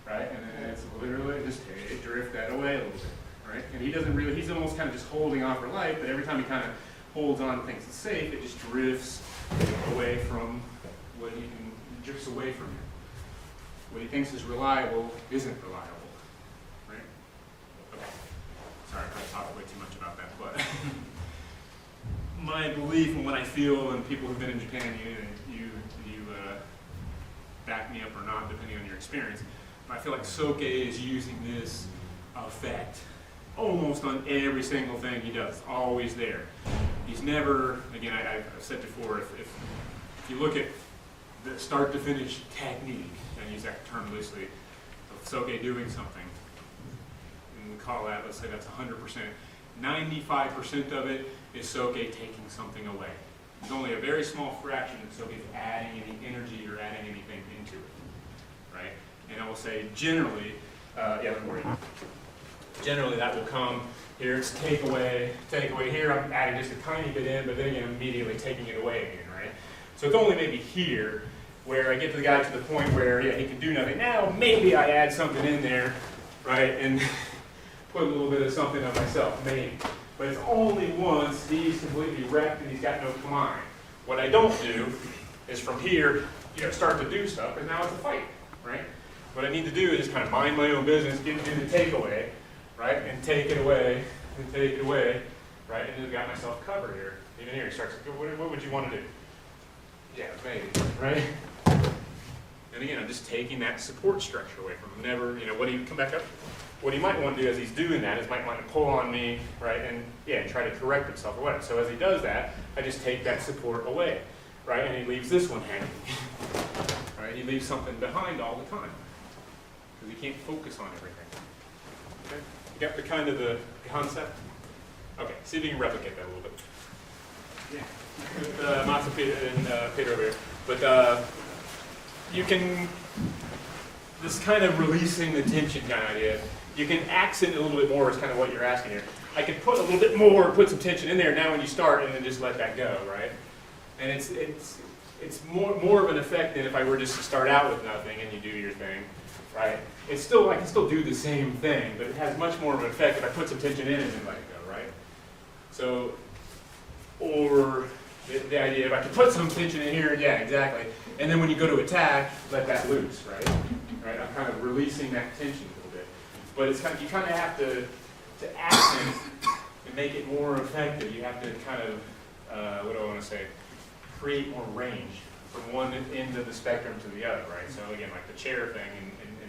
Right, and then it's literally just drift that away a little bit, right? And he doesn't really. He's almost kind of just holding on for life, but every time he kind of holds on to things that's safe, it just drifts away from what he can. Drifts away from him. What he thinks is reliable isn't reliable, right? Okay. Sorry, I talked way too much about that, but my belief and what I feel, and people who've been in Japan, you back me up or not, depending on your experience. But I feel like Soke is using this effect almost on every single thing he does. It's always there. He's never. Again, I've said before, if you look at the start to finish technique, and I use that term loosely, of Soke doing something, and we call that, let's say that's 100%. 95% of it is Soke taking something away. There's only a very small fraction that Soke is adding any energy or adding anything into it, right? and I will say generally, yeah, don't worry. Generally that will come, here it's takeaway here, I'm adding just a tiny bit in, but then again, immediately taking it away again, right? So it's only maybe here where I get the guy to the point where, yeah, he can do nothing. Now, maybe I add something in there, right, and put a little bit of something on myself, maybe. But it's only once he's completely wrecked and he's got no command. What I don't do is from here, start to do stuff, and now it's a fight, right? What I need to do is just kind of mind my own business, get into the takeaway, right, and take it away, right, and just got myself covered here. Even here, he starts to go, what would you want to do? Yeah, maybe, right? And again, I'm just taking that support structure away from him. Never, what do you come back up? What he might want to do as he's doing that is might want to pull on me, right, and yeah, try to correct himself or whatever. So as he does that, I just take that support away, right, and he leaves this one hanging, right? He leaves something behind all the time because he can't focus on everything. Okay, you got the kind of the concept. Okay, see if you can replicate that a little bit. Yeah, Mats and Peter over here, but you can. This kind of releasing the tension kind of idea. You can accent it a little bit more is kind of what you're asking here. I can put a little bit more, put some tension in there now when you start and then just let that go, right? And it's more of an effect than if I were just to start out with nothing and you do your thing, right? I can still do the same thing, but it has much more of an effect if I put some tension in and then let it go, right? So, or the idea if I can put some tension in here, yeah, exactly. And then when you go to attack, let that loose, right? Right, I'm kind of releasing that tension a little bit. But it's kind of, you kind of have to accent and make it more effective. You have to kind of, what do I want to say, create more range from one end of the spectrum to the other, right? So again, like the chair thing in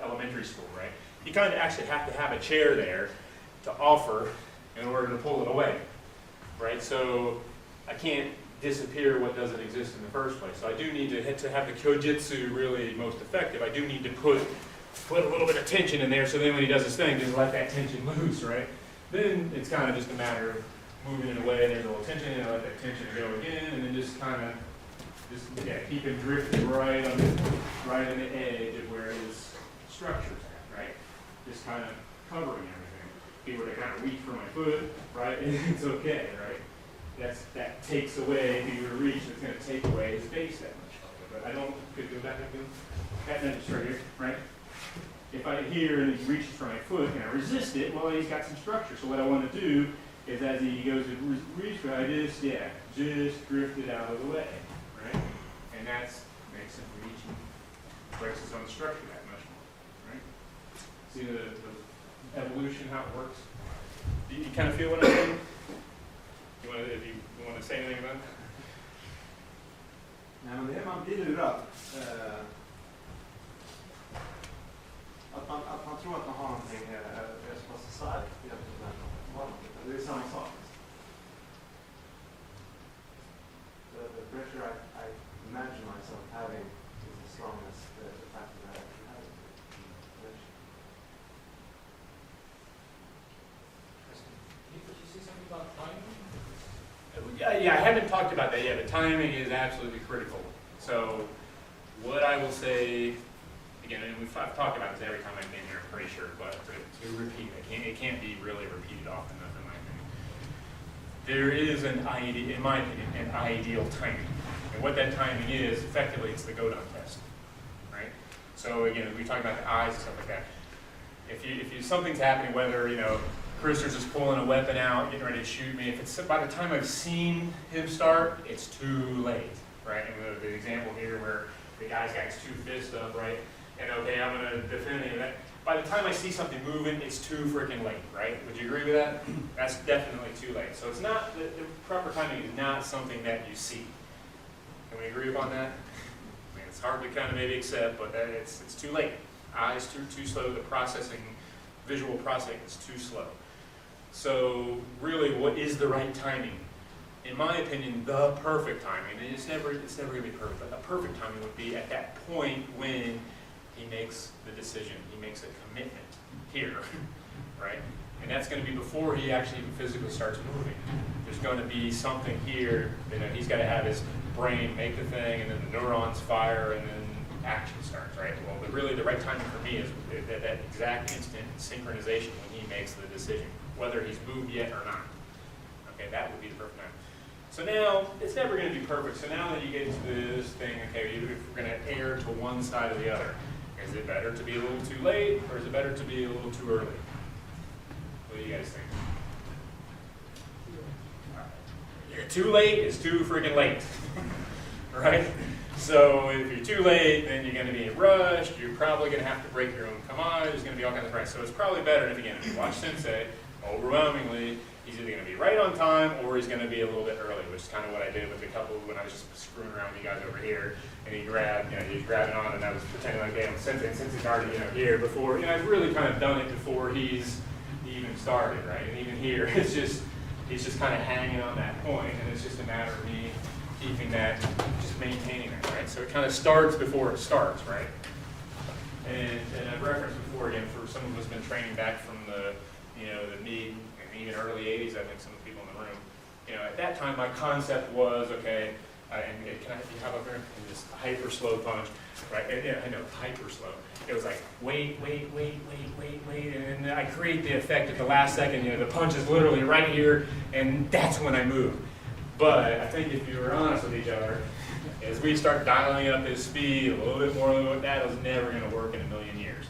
elementary school, right? You kind of actually have to have a chair there to offer in order to pull it away, right? So I can't disappear what doesn't exist in the first place. So I do need to have the kyojitsu really most effective. I do need to put a little bit of tension in there so then when he does his thing, just let that tension loose, right? Then it's kind of just a matter of moving it away, there's a little tension, and let that tension go again, and then just kind of keep him drifting right on the edge of where his structure's at, right? Just kind of covering everything. If he were to kind of reach for my foot, right, it's okay, right? That takes away, if you were to reach, it's going to take away his base that much. But I don't, could go back up again. That just right here, right? If I here and he reaches for my foot and I resist it, well, he's got some structure. So what I want to do is as he goes to reach, I just drift it out of the way, right? And that makes him reach and breaks his own structure that much more, right? See the evolution, how it works? Do you kind of feel what I'm saying? If you want to say anything about it? Nej, men det är man blir lurad. Att man tror att man har någonting så pass starkt egentligen när man har någonting. Det är samma sak. The pressure I imagine myself having is as strong as the fact that I actually have it. Did you say something about timing? Yeah, I haven't talked about that yet, but timing is absolutely critical. So what I will say, again, and I've talked about this every time I've been here, I'm pretty sure, but to repeat, it can't be really repeated often enough in my opinion. There is in my opinion, an ideal timing. And what that timing is, effectively, it's the Godon test, right? So again, we talk about the eyes and stuff like that. If something's happening, whether, Christopher's just pulling a weapon out, getting ready to shoot me. If it's by the time I've seen him start, it's too late, right? And the example here where the guy's got his two fists up, right? And okay, I'm going to defend him. By the time I see something moving, it's too freaking late, right? Would you agree with that? That's definitely too late. So it's not, the proper timing is not something that you see. Can we agree upon that? I mean, it's hard to kind of maybe accept, but it's too late. Eyes too slow. The visual processing is too slow. So really, what is the right timing? In my opinion, the perfect timing, and it's never going to be perfect, but the perfect timing would be at that point when he makes the decision, he makes a commitment here, right? And that's going to be before he actually even physically starts moving. There's going to be something here, he's got to have his brain make the thing, and then the neurons fire, and then action starts, right? Well, but really the right timing for me is that exact instant synchronization when he makes the decision, whether he's moved yet or not. Okay, that would be the perfect time. So now, it's never going to be perfect. So now that you get into this thing, okay, if we're going to err to one side or the other, is it better to be a little too late, or is it better to be a little too early? What do you guys think? You're too late is too freaking late, right? So if you're too late, then you're going to be rushed. You're probably going to have to break your own command. There's going to be all kinds of price. So it's probably better if, again, if you watch Sensei, overwhelmingly, he's either going to be right on time or he's going to be a little bit early, which is kind of what I did with the couple when I was just screwing around with you guys over here. And he grabbed, he's grabbing on, and I was pretending like, hey, I'm Sensei, and Sensei's already, here before. I've really kind of done it before he even started, right? And even here, he's just kind of hanging on that point, and it's just a matter of me keeping that, just maintaining that, right? So it kind of starts before it starts, right? And I've referenced before, again, for some of us been training back from the mid and even early 80s, I think some of the people in the room, at that time my concept was, okay, can I have a very this hyper slow punch, right? I know, hyper slow. It was like, wait, and then I create the effect at the last second, the punch is literally right here, and that's when I move. But I think if you were honest with each other, as we start dialing up his speed a little bit more, that was never going to work in a million years,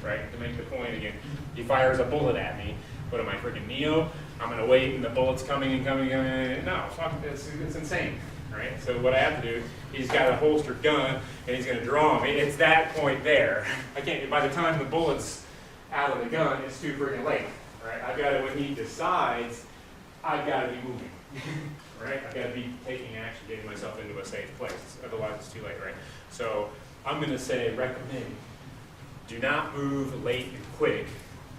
right? To make the point again, he fires a bullet at me. What am I, freaking Neo? I'm going to wait, and the bullet's coming and coming and coming. No, fuck, it's insane, right? So what I have to do, he's got a holstered gun, and he's going to draw me. It's that point there. I can't. By the time the bullet's out of the gun, it's too freaking late, right? I've got to, when he decides, I've got to be moving. Right? I've got to be taking action, getting myself into a safe place. Otherwise, it's too late, right? So I'm going to say, recommend, do not move late and quick.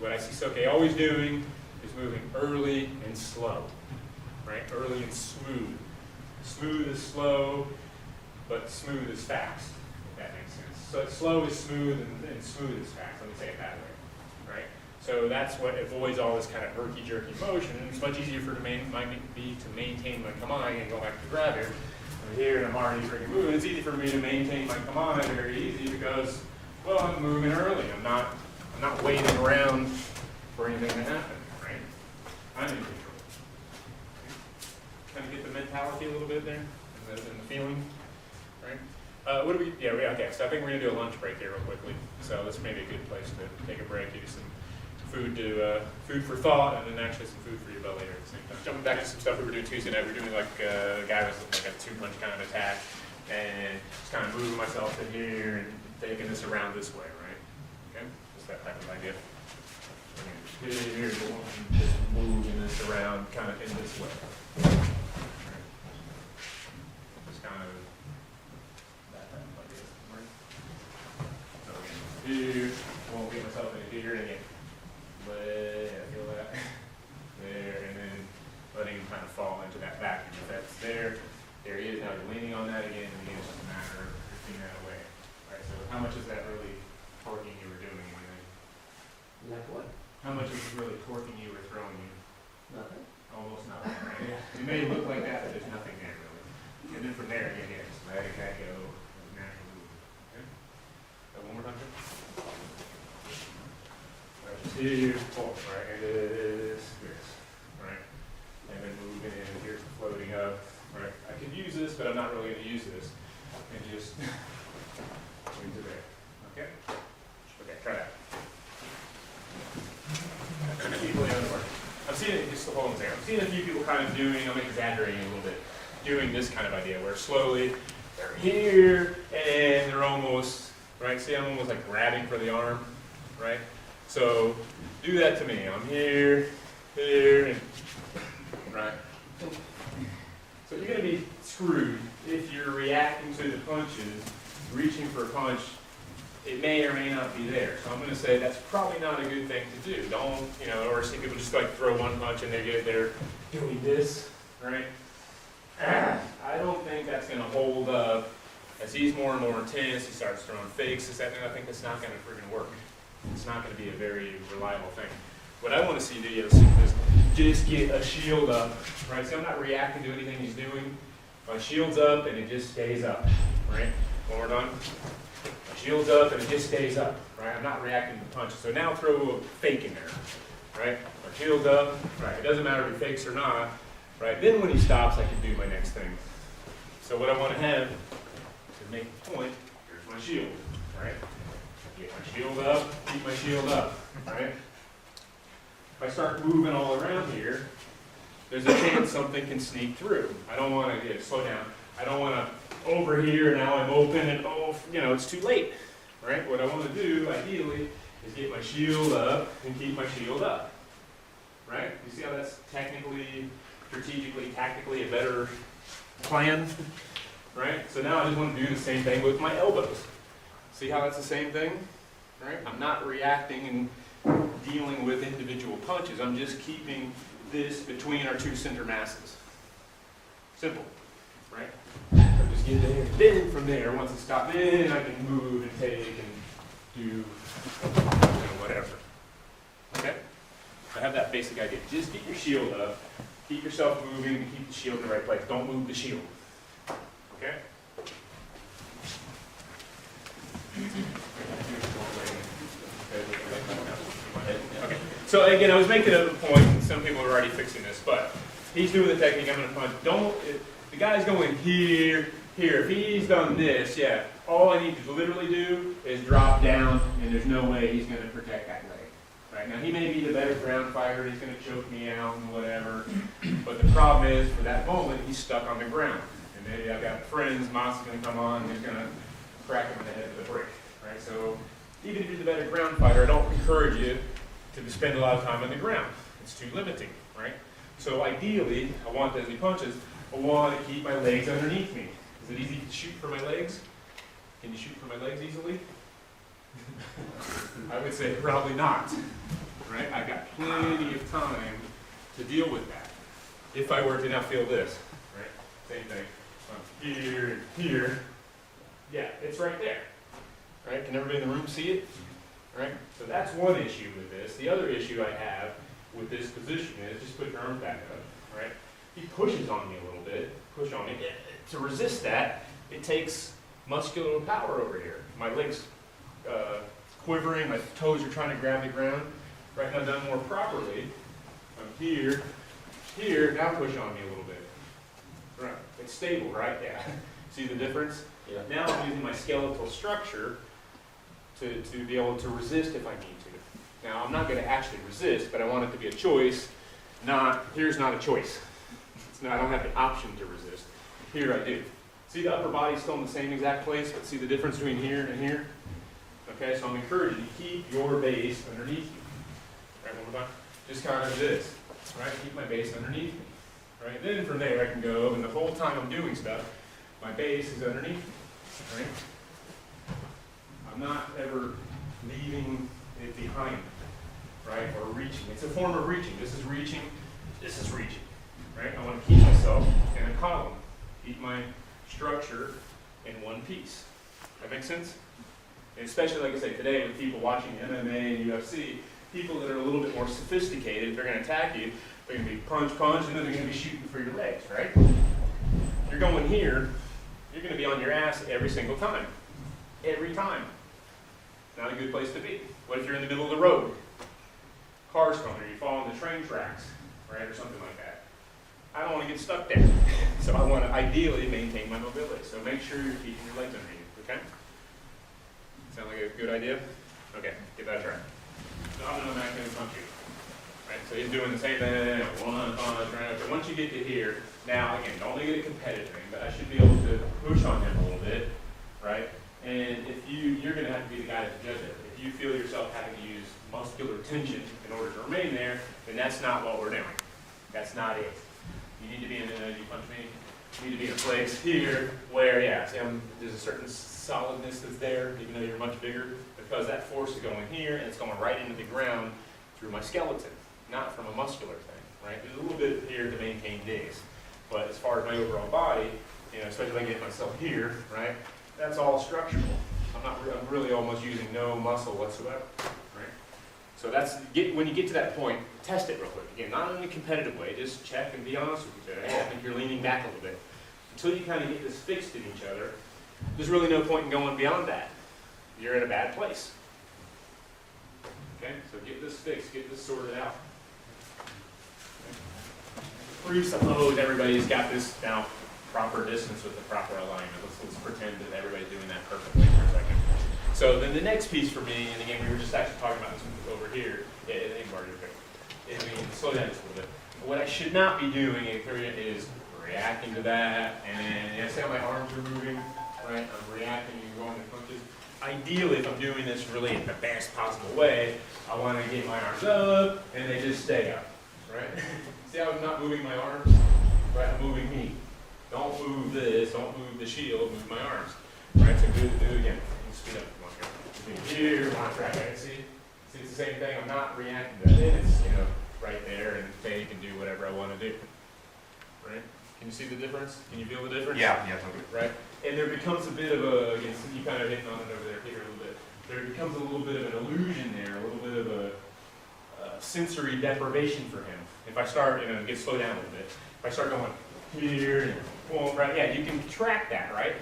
What I see Soke always doing is moving early and slow, right? Early and smooth. Smooth is slow, but smooth is fast, if that makes sense. So slow is smooth and smooth is fast. Let me say it that way, right? So that's what avoids all this kind of herky-jerky motion, and it's much easier for me to maintain my command and go back to grab here. I'm here and I'm already freaking moving. It's easy for me to maintain my command very easy because, well, I'm moving early. I'm not waiting around for anything to happen, right? I'm in control. Kind of get the mentality a little bit there and the feeling, right? Okay, so I think we're going to do a lunch break here real quickly. So this may be a good place to take a break, give you some food for thought, and then actually some food for your belly here at the same time. Jumping back to some stuff we were doing Tuesday night, we were doing like a guy was like a 2-punch kind of attack, and just kind of moving myself in here and taking this around this way, right? Okay, just that type of idea. Here, just moving this around kind of in this way. Right. Just kind of that type of idea. Right? So again, here, won't get myself in here again. Feel that there, and then letting him kind of fall into that vacuum. If that's there he is. Now you're leaning on that again, and again, it's just a matter of drifting that away. All right. So how much is that really torquing you were doing? Like what? How much is really torquing you or throwing you? Nothing. Almost nothing. Right? Yeah. It may look like that, but there's nothing there really. And then from there again, just letting that go as a natural movement. Okay. One more time. Here, pull, right, and this, right, and then moving in, here's the floating up, right. I could use this, but I'm not really going to use this, and just move to there, okay? Okay, try that. People in the work. I'm seeing it, just hold on a second, I'm seeing a few people kind of doing, I'm exaggerating a little bit, doing this kind of idea, where slowly, they're here, and they're almost, right, see I'm almost like grabbing for the arm, right? So do that to me. I'm here, and right. So you're going to be screwed if you're reacting to the punches, reaching for a punch. It may or may not be there. So I'm going to say that's probably not a good thing to do. Don't, or see people just like throw one punch and they're doing this, right? I don't think that's going to hold up. As he's more and more intense, he starts throwing fakes. I think that's not going to freaking work. It's not going to be a very reliable thing. What I want to see you do is just get a shield up, right? So I'm not reacting to anything he's doing. My shield's up and it just stays up, right? One more time. My shield's up and it just stays up, right? I'm not reacting to punches. So now throw a fake in there, right? My shield's up, right? It doesn't matter if he fakes or not, right? Then when he stops, I can do my next thing. So what I want to have to make the point, here's my shield, right? Get my shield up, keep my shield up, right? If I start moving all around here, there's a chance something can sneak through. I don't want to, slow down. I don't want to over here, now I'm open and oh, it's too late, right? What I want to do, ideally, is get my shield up and keep my shield up, right? You see how that's technically, strategically, tactically a better plan, right? So now I just want to do the same thing with my elbows. See how that's the same thing, right? I'm not reacting and dealing with individual punches. I'm just keeping this between our two center masses. Simple, right? So just get there. Then from there, once it's stopped, then I can move and take and do whatever. Okay? I have that basic idea. Just get your shield up, keep yourself moving, and keep the shield in the right place. Don't move the shield. Okay? Okay. So again, I was making a point, and some people are already fixing this, but he's doing the technique, I'm going to punch. The guy's going here, here. If he's done this, yeah, all I need to literally do is drop down, and there's no way he's going to protect that leg. Right? Now, he may be the better ground fighter, he's going to choke me out and whatever, but the problem is, for that moment, he's stuck on the ground. And maybe I've got friends, Moss is going to come on, and he's going to crack him in the head with a brick. Right? So, even if you're the better ground fighter, I don't encourage you to spend a lot of time on the ground. It's too limiting, right? So ideally, I want, as he punches, I want to keep my legs underneath me. Is it easy to shoot for my legs? Can you shoot for my legs easily? I would say probably not, right? I've got plenty of time to deal with that. If I were to now feel this, right? Same thing. Here and here. Yeah, it's right there. Right? Can everybody in the room see it? Right? So that's one issue with this. The other issue I have with this position is, just put your arms back up, right? He pushes on me a little bit, push on me. To resist that, it takes muscular power over here. My legs quivering, my toes are trying to grab the ground. Right now, done more properly, I'm here, here, now push on me a little bit. Right? It's stable, right? Yeah. See the difference? Yeah. Now I'm using my skeletal structure to be able to resist if I need to. Now, I'm not going to actually resist, but I want it to be a choice, here's not a choice. I don't have the option to resist. Here I do. See the upper body's still in the same exact place, but see the difference between here and here? Okay, so I'm encouraging you to keep your base underneath you. Right, one more time. Just kind of this, right? Keep my base underneath me. Right, then from there I can go, and the whole time I'm doing stuff, my base is underneath me. Right? I'm not ever leaving it behind, right, or reaching. It's a form of reaching. This is reaching, this is reaching, right? I want to keep myself in a column, keep my structure in one piece. That makes sense? And especially, like I say, today with people watching MMA and UFC, people that are a little bit more sophisticated, if they're going to attack you, they're going to be punch, punch, and then they're going to be shooting for your legs, right? You're going here, you're going to be on your ass every single time. Every time. Not a good place to be. What if you're in the middle of the road? Cars come, or you fall on the train tracks, right, or something like that. I don't want to get stuck there. So I want to ideally maintain my mobility. So make sure you're keeping your legs underneath, okay? Sound like a good idea? Okay, get that right. So I'm going to back in and punch you. Right, so he's doing the same thing, one punch, right? But once you get to here, now again, don't make it a competitive thing, but I should be able to push on him a little bit, right? And if you're going to have to be the guy to judge it. If you feel yourself having to use muscular tension in order to remain there, then that's not what we're doing. That's not it. You need to be in you punch me, you need to be in a place here where, yeah, see, there's a certain solidness that's there, even though you're much bigger, because that force is going here, and it's going right into the ground through my skeleton, not from a muscular thing, right? There's a little bit here to maintain this, but as far as my overall body, especially if I get myself here, right? That's all structural. I'm really almost using no muscle whatsoever, right? So when you get to that point, test it real quick. Again, not in a competitive way, just check and be honest with each other. Hey, I think you're leaning back a little bit. Until you kind of get this fixed in each other, There's really no point in going beyond that. You're in a bad place. Okay, so get this fixed, get this sorted out. Presuppose everybody's got this now proper distance with the proper alignment. Let's pretend that everybody's doing that perfectly for a second. So then the next piece for me, and again, we were just actually talking about this over here. Yeah, I think Marty, slow down just a little bit. What I should not be doing is reacting to that, and you see how my arms are moving, right? I'm reacting and going to punches. Ideally, if I'm doing this really in the best possible way, I want to get my arms up, and they just stay up, right? See how I'm not moving my arms? Right, I'm moving me. Don't move this, don't move the shield, move my arms. Right, so do it again. Speed up one here, one track, right? See it's the same thing. I'm not reacting to that. It's, right there, and take and do whatever I want to do. Right? Can you see the difference? Can you feel the difference? Yeah, totally. Right? And there becomes a bit of a, again, you kind of hitting on it over there, Peter, a little bit. There becomes a little bit of an illusion there, a little bit of a sensory deprivation for him. If I start, get slowed down a little bit. If I start going here and boom, right? Yeah, you can track that, right?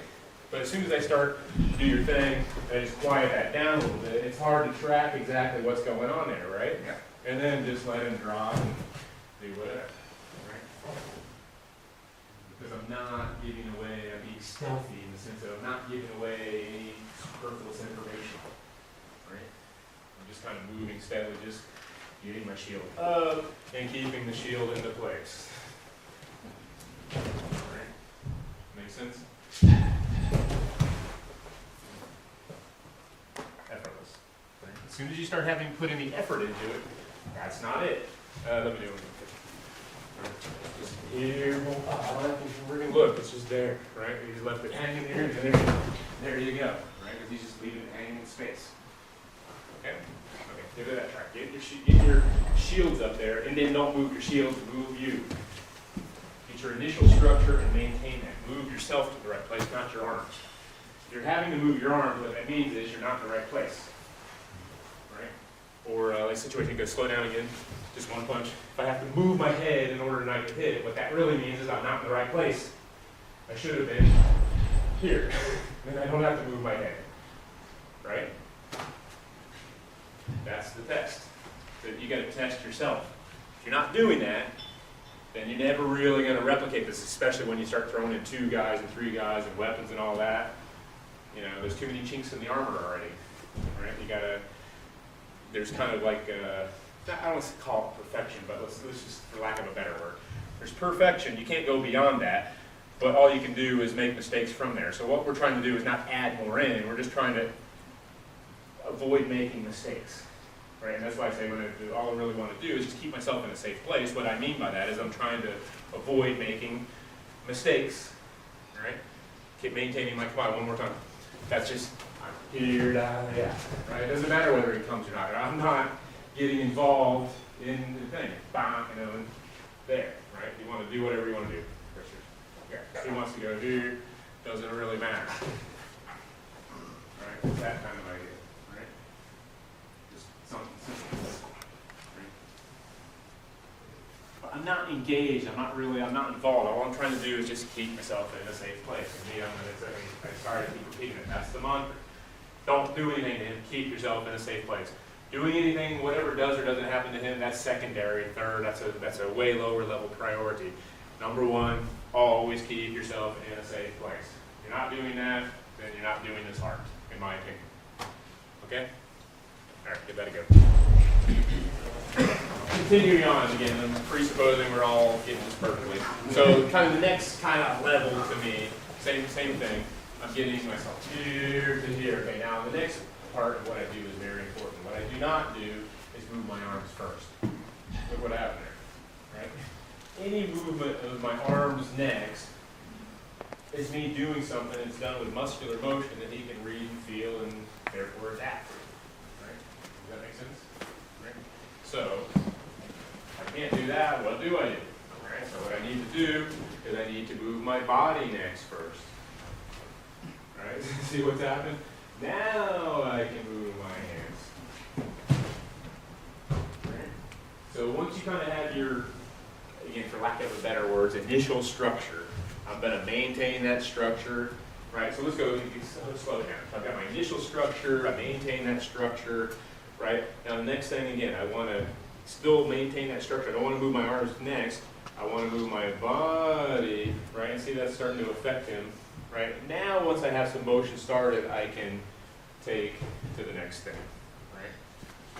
But as soon as I start to do your thing, I just quiet that down a little bit. It's hard to track exactly what's going on there, right? Yeah. And then just let him drop and do whatever, right? Because I'm not giving away, I'm being stealthy in the sense that I'm not giving away any superfluous information, right? I'm just kind of moving steadily, just getting my shield up and keeping the shield into place. All right? Make sense? Effortless. Right? As soon as you start having to put any effort into it, that's not it. Let me do it. Just here, we're gonna look. It's just there, right? You just left it hanging there, and there you go, right? Because he's just leaving it hanging in space. Okay. Okay. Give it that track. Get your shields up there, and then don't move your shields. Move you. Get your initial structure and maintain that. Move yourself to the right place, not your arms. If you're having to move your arms, what that means is you're not in the right place. Or like situation, go slow down again, just one punch. If I have to move my head in order not to hit it, what that really means is I'm not in the right place. I should have been here. Then I don't have to move my head. Right? That's the test. So you got to test yourself. If you're not doing that, then you're never really going to replicate this, especially when you start throwing in 2 guys and 3 guys and weapons and all that. There's too many chinks in the armor already. Right? You got to. There's kind of like, I don't want to call it perfection, but let's just, for lack of a better word. There's perfection, you can't go beyond that, but all you can do is make mistakes from there. So what we're trying to do is not add more in, we're just trying to avoid making mistakes, right? And that's why I say all I really want to do is just keep myself in a safe place. What I mean by that is I'm trying to avoid making mistakes, right? Keep maintaining my, come on, one more time. That's just, here, yeah, right? It doesn't matter whether he comes or not. I'm not getting involved in the thing. Bang, and there, right? You want to do whatever you want to do. Yeah. If he wants to go here, doesn't really matter. Right? It's that kind of idea, right? Just something simple. Right? But I'm not engaged. I'm not involved. All I'm trying to do is just keep myself in a safe place. And I'm sorry to keep repeating it. That's the mantra. Don't do anything to him. Keep yourself in a safe place. Doing anything, whatever does or doesn't happen to him, that's secondary. Third, that's a way lower level priority. Number 1, always keep yourself in a safe place. If you're not doing that, then you're not doing this art, in my opinion. Okay? All right, give that a go. Continuing on again, I'm presupposing we're all getting this perfectly. So kind of the next kind of level to me, same thing. I'm getting myself here to here. Okay, now the next part of what I do is very important. What I do not do is move my arms first. Look what happened there, right? Any movement of my arms next is me doing something that's done with muscular motion that he can read and feel and therefore adapt. Right? Does that make sense? Right? So, if I can't do that, what do I do? Right? So what I need to do is I need to move my body next first. Right? See what's happened? Now I can move my hands. Right? So once you kind of have your, again, for lack of a better words, initial structure, I'm going to maintain that structure right? So let's slow down. So I've got my initial structure, I maintain that structure, right? Now the next thing, again, I want to still maintain that structure. I don't want to move my arms next. I want to move my body, right? And see that's starting to affect him, right? Now once I have some motion started, I can take to the next thing, right?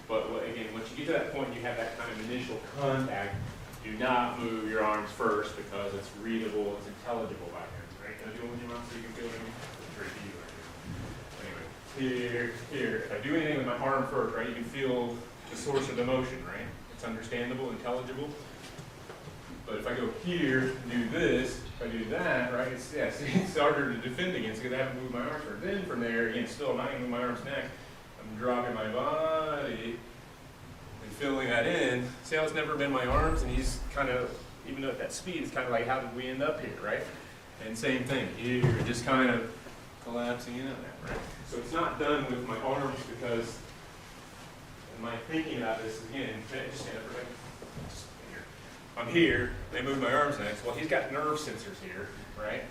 But again, once you get to that point, you have that kind of initial contact. Do not move your arms first because it's readable, it's intelligible by him, right? Can I do it with your mouth so you can feel it? Anyway, here. If I do anything with my arm first, right, you can feel the source of the motion, right? It's understandable, intelligible. But if I go here, do this, if I do that, right, it's harder to defend against because I haven't moved my arms first. Then from there, again, still I'm not going to move my arms next. I'm dropping my body and filling that in. See how it's never been my arms, and he's kind of, even though at that speed, it's kind of like, how did we end up here, right? And same thing here, just kind of collapsing in on that, right? So it's not done with my arms because my thinking about this is, again, just stand up for a second. I'm here, they move my arms next. Well, he's got nerve sensors here, right?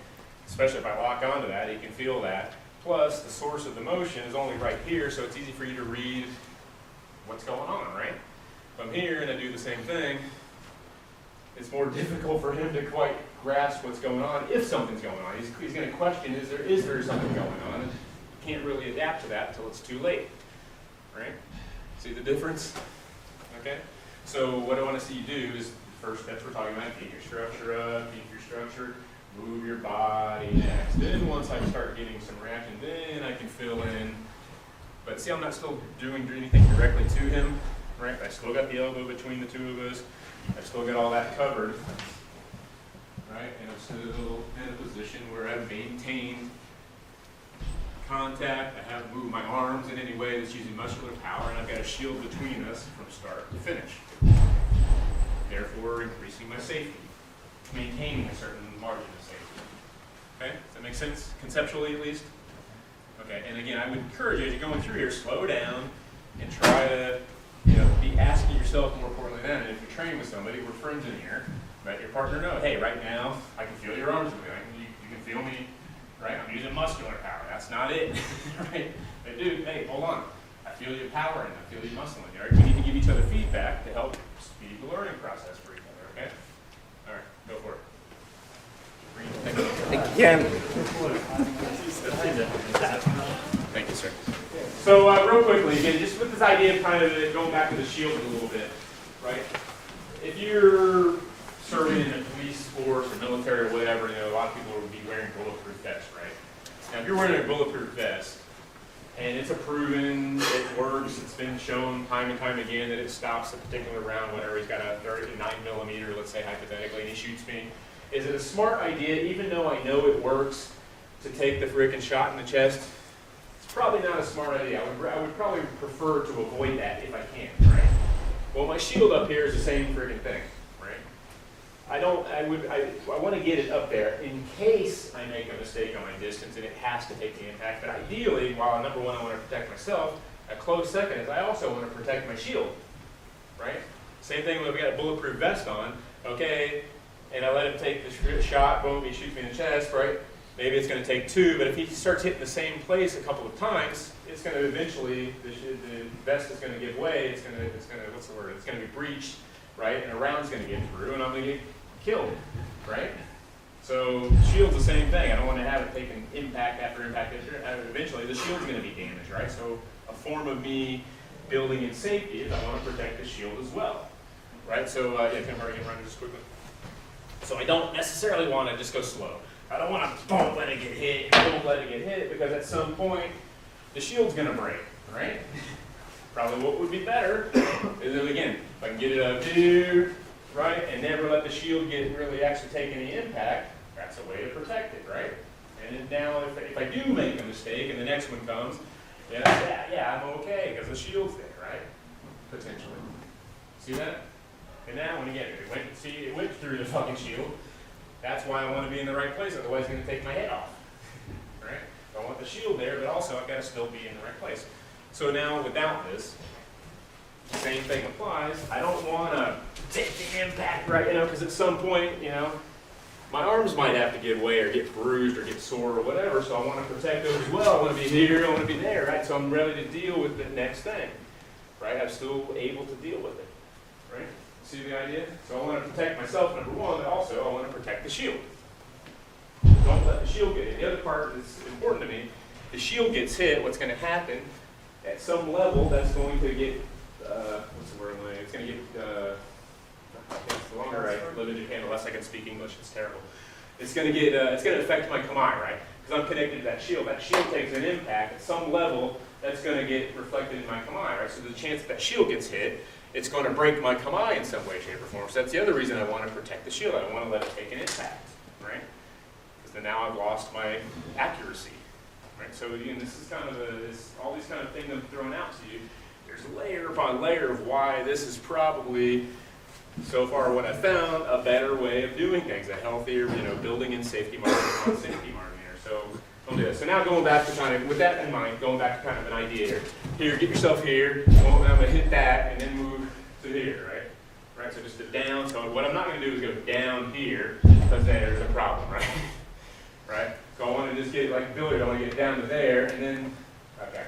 Especially if I lock onto that, he can feel that. Plus, the source of the motion is only right here, so it's easy for you to read what's going on, right? If I'm here and I do the same thing, it's more difficult for him to quite grasp what's going on if something's going on. He's going to question, is there something going on? And he can't really adapt to that until it's too late, right? See the difference? Okay? So what I want to see you do is, first steps we're talking about, keep your structure up, keep your structure, move your body next. Then once I start getting some reaction, then I can fill in. But see, I'm not still doing anything directly to him, right? I still got the elbow between the two of us. I've still got all that covered, right? And I'm still in a position where I've maintained contact. I haven't moved my arms in any way that's using muscular power, and I've got a shield between us from start to finish. Therefore, increasing my safety, maintaining a certain margin of safety. Okay, does that make sense, conceptually at least? Okay, and again, I would encourage you as you're going through here, slow down and try to, be asking yourself more importantly than, and if you're training with somebody, we're friends in here, let your partner know, hey, right now, I can feel your arms moving, you can feel me, right? I'm using muscular power, that's not it, right? But dude, hey, hold on, I feel your power and I feel your muscle in here, right? We need to give each other feedback to help speed the learning process for each other, okay? All right, go for it. Again. Thank you, sir. So real quickly, again, just with this idea of kind of going back to the shield a little bit, right? If you're serving in a police force or military or whatever, a lot of people will be wearing bulletproof vests, right? Now, if you're wearing a bulletproof vest, and it's a proven, it works, it's been shown time and time again that it stops a particular round, whatever, he's got a 39mm, let's say hypothetically, and he shoots me. Is it a smart idea, even though I know it works, to take the frickin' shot in the chest? It's probably not a smart idea. I would probably prefer to avoid that if I can, right? Well, my shield up here is the same friggin' thing, right? I want to get it up there in case I make a mistake on my distance and it has to take the impact. But ideally, while number one, I want to protect myself, a close second is I also want to protect my shield, right? Same thing when we got a bulletproof vest on, okay, and I let him take the shot, boom, he shoots me in the chest, right? Maybe it's going to take two, but if he starts hitting the same place a couple of times, it's going to eventually, the vest is going to give way, it's going to, what's the word? It's going to be breached, right? And a round's going to get through, and I'm going to get killed, right? So shield's the same thing. I don't want to have it taking impact after impact after. Eventually, the shield's going to be damaged, right? So a form of me building in safety is I want to protect the shield as well, right? So yeah, can I run just quickly? So I don't necessarily want to just go slow. I don't want to don't let it get hit, don't let it get hit, because at some point the shield's going to break, right? Probably what would be better is if, again, if I can get it up here, right, and never let the shield get really actually take any impact, that's a way to protect it, right? And then now if I do make a mistake and the next one comes, yeah, I'm okay because the shield's there, right? Potentially. See that? And now when again, it went through the fucking shield. That's why I want to be in the right place, otherwise it's going to take my head off, right? I want the shield there, but also I've got to still be in the right place. So now without this, the same thing applies. I don't want to take the impact right, because at some point, my arms might have to give way or get bruised or get sore or whatever, so I want to protect those as well. I want to be here, I want to be there, right? So I'm ready to deal with the next thing, right? I'm still able to deal with it, right? See the idea? So I want to protect myself, number one, but also I want to protect the shield. Don't let the shield get hit. The other part that's important to me, the shield gets hit, what's going to happen, at some level, that's going to get, what's the word I'm it's going to get, the longer I live in Japan, the less I can speak English. It's terrible. It's going to get, it's going to affect my kamae, right? Because I'm connected to that shield. That shield takes an impact at some level. That's going to get reflected in my kamae, right? So the chance that shield gets hit, it's going to break my kamae in some way, shape, or form. So that's the other reason I want to protect the shield. I don't want to let it take an impact, right? Because then now I've lost my accuracy, right? So again, this is kind of all these kind of things I'm throwing out to you. There's layer upon layer of why this is probably, so far what I found, a better way of doing things, a healthier, building in safety margin on safety margin here. So don't do that. So now going back to kind of, with that in mind, going back to kind of an idea here. Here, get yourself here. I'm going to hit that and then move to here, right? Right. So just a down. So what I'm not going to do is go down here because there's a problem, right? Right. So I want to just get like Billy. I want to get down to there and then okay,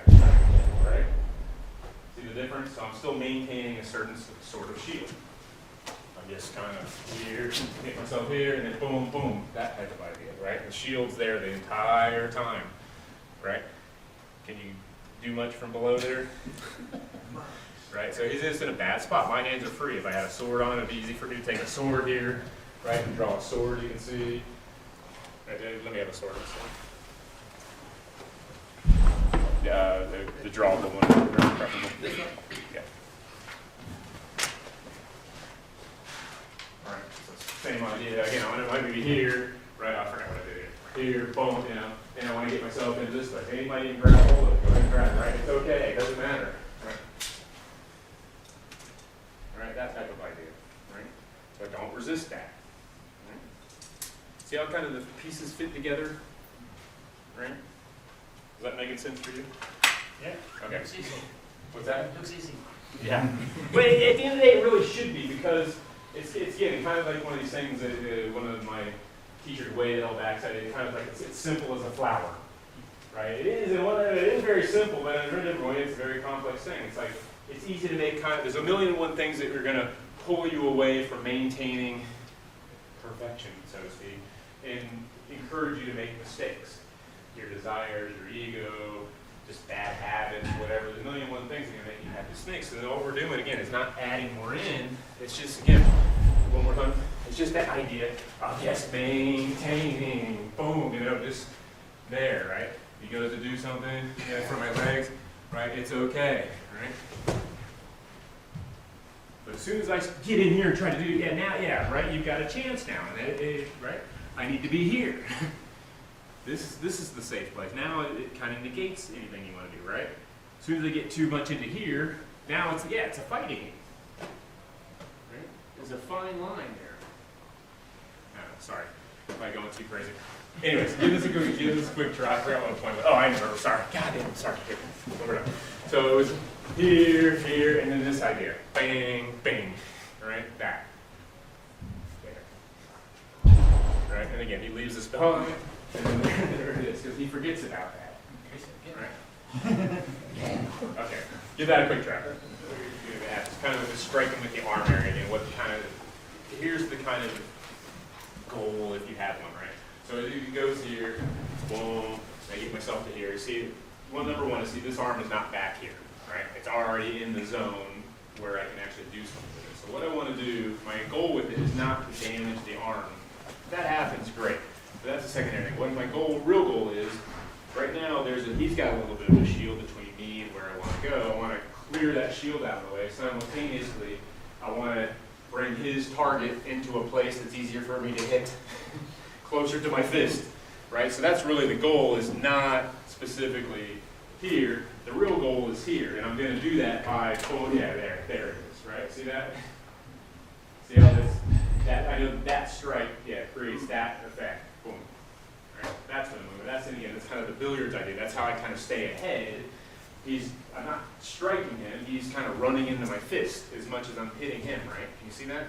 right? See the difference? So I'm still maintaining a certain sort of shield. I'm just kind of here, hit myself here, and then boom, boom, that type of idea, right? The shield's there the entire time, right? Can you do much from below there? Right, so he's just in a bad spot. My hands are free. If I had a sword on, it'd be easy for me to take a sword here, right, and draw a sword, you can see. Right, let me have a sword. The drawable one, very preferable. This one? Yeah. Alright, so same idea. Again, I want to be here, right? I forgot what I did here. Here, boom, and I want to get myself into this place. Anybody can grab hold of it, go ahead and grab it, right? It's okay, it doesn't matter, right? Right, that type of idea, right? So don't resist that. Right? See how kind of the pieces fit together, right? Is that making sense for you? Yeah. Okay. Looks easy. What's that? Looks easy. Yeah. But at the end of the day, it really should be because it's getting kind of like one of these things that one of my teachers way the hell back said. It kind of like it's simple as a flower, right? It is, and it is very simple, but in a very different way, it's a very complex thing. It's like it's easy to make kind of. There's a million and one things that are going to pull you away from maintaining perfection, so to speak, and encourage you to make mistakes. Your desires, your ego, just bad habits, whatever. There's a million and one things that are going to make you have mistakes. So all we're doing, again, is not adding more in. It's just, again, one more time. It's just that idea of just maintaining, boom, just there, right? He goes to do something for my legs, right? It's okay, right? But as soon as I get in here and try to do, right? You've got a chance now, and right? I need to be here. This is the safe place. Now it kind of negates anything you want to do, right? As soon as I get too much into here, now it's a fighting game. Right? There's a fine line there. Sorry, if I'm going too crazy. Anyways, give this a quick try. I forgot what I was pointing with. Oh, I remember. Sorry. God damn, sorry. Here, one more time. So it was here, and then this idea. Bang, bang. Right? That. There. Right? And again, he leaves this behind. And then there it is, because he forgets about that. Right? Okay. Give that a quick try. It's kind of just striking with the arm area and what kind of, here's the kind of goal if you have one, right? So as he goes here, boom, I get myself to here. See, number one is see this arm is not back here, right? It's already in the zone where I can actually do something with it. So what I want to do, my goal with it is not to damage the arm. If that happens, great. But that's a secondary thing. What my real goal is, right now he's got a little bit of a shield between me and where I want to go. I want to clear that shield out of the way. Simultaneously, I want to bring his target into a place that's easier for me to hit, closer to my fist, right? So that's really the goal, is not specifically here. The real goal is here, and I'm going to do that by, there it is, right? See that? See how I know that strike, creates that effect. Boom. Right? That's what I'm moving. That's kind of the billiards idea. That's how I kind of stay ahead. I'm not striking him. He's kind of running into my fist as much as I'm hitting him, right? Can you see that?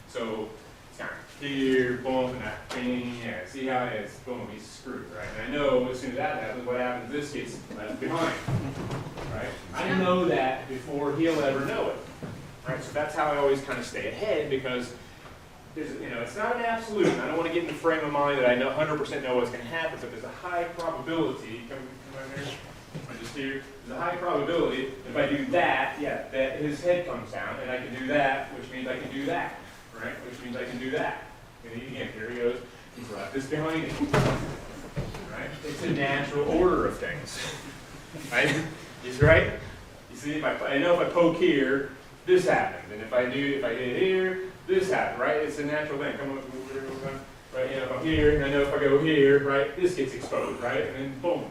So It's kind of here, boom, and that, bing, yeah, see how it's, boom, he's screwed, right? And I know as soon as that happens, what happens, this gets left behind, right? I know that before he'll ever know it, right? So that's how I always kind of stay ahead, because there's, you know, it's not an absolute, and I don't want to get in the frame of mind that I know 100% know what's going to happen, but there's a high probability, come over here, I just here, there's a high probability, if I do that, yeah, that his head comes down, and I can do that, which means I can do that, right? Which means I can do that. And again, here he goes, he's left this behind him, right? It's a natural order of things, right? He's right. You see, if I know if I poke here, this happened, and if I hit here, this happened, right? It's a natural thing. Come on, right? You know, if I'm here, and I know if I go here, right, this gets exposed, right? And then boom,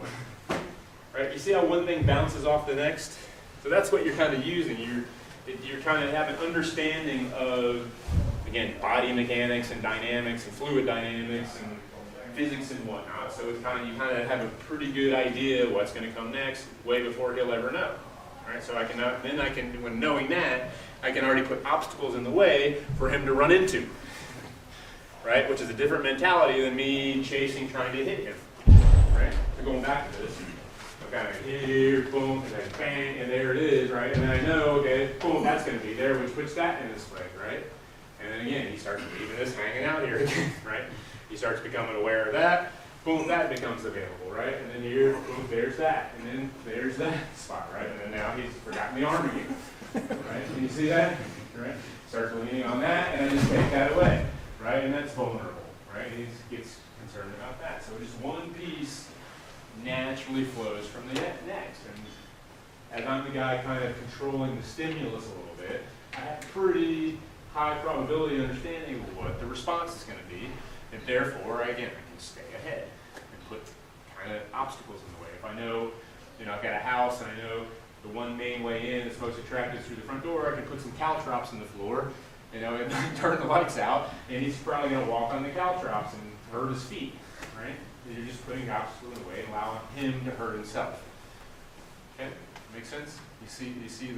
right? You see how one thing bounces off the next? So that's what you're kind of using. You're kind of have an understanding of, again, body mechanics and dynamics and fluid dynamics and physics and whatnot. So it's kind of, you kind of have a pretty good idea what's going to come next way before he'll ever know. Right? So I can, then I can, when knowing that, I can already put obstacles in the way for him to run into. Right? Which is a different mentality than me chasing, trying to hit him. Right? So going back to this. Kind of here, boom, and then bang, and there it is, right? And then I know, okay, boom, that's going to be there, which puts that in his leg, right? And then again, he starts leaving this hanging out here again, right? He starts becoming aware of that, boom, that becomes available, right? And then here, boom, there's that, and then there's that spot, right? And then now he's forgotten the arm again, right? Can you see that? Right? Starts leaning on that, and I just take that away, right? And that's vulnerable, right? He gets concerned about that. So just one piece naturally flows from the next. And as I'm the guy kind of controlling the stimulus a little bit, I have pretty high probability of understanding what the response is going to be, and therefore, again, I can stay ahead and put kind of obstacles in the way. If I know, you know, I've got a house and I know the one main way in that's most attractive through the front door, I can put some caltrops in the floor, you know, and turn the lights out, and he's probably going to walk on the caltrops and hurt his feet, right? You're just putting obstacles in the way and allowing him to hurt himself. Okay, make sense? You see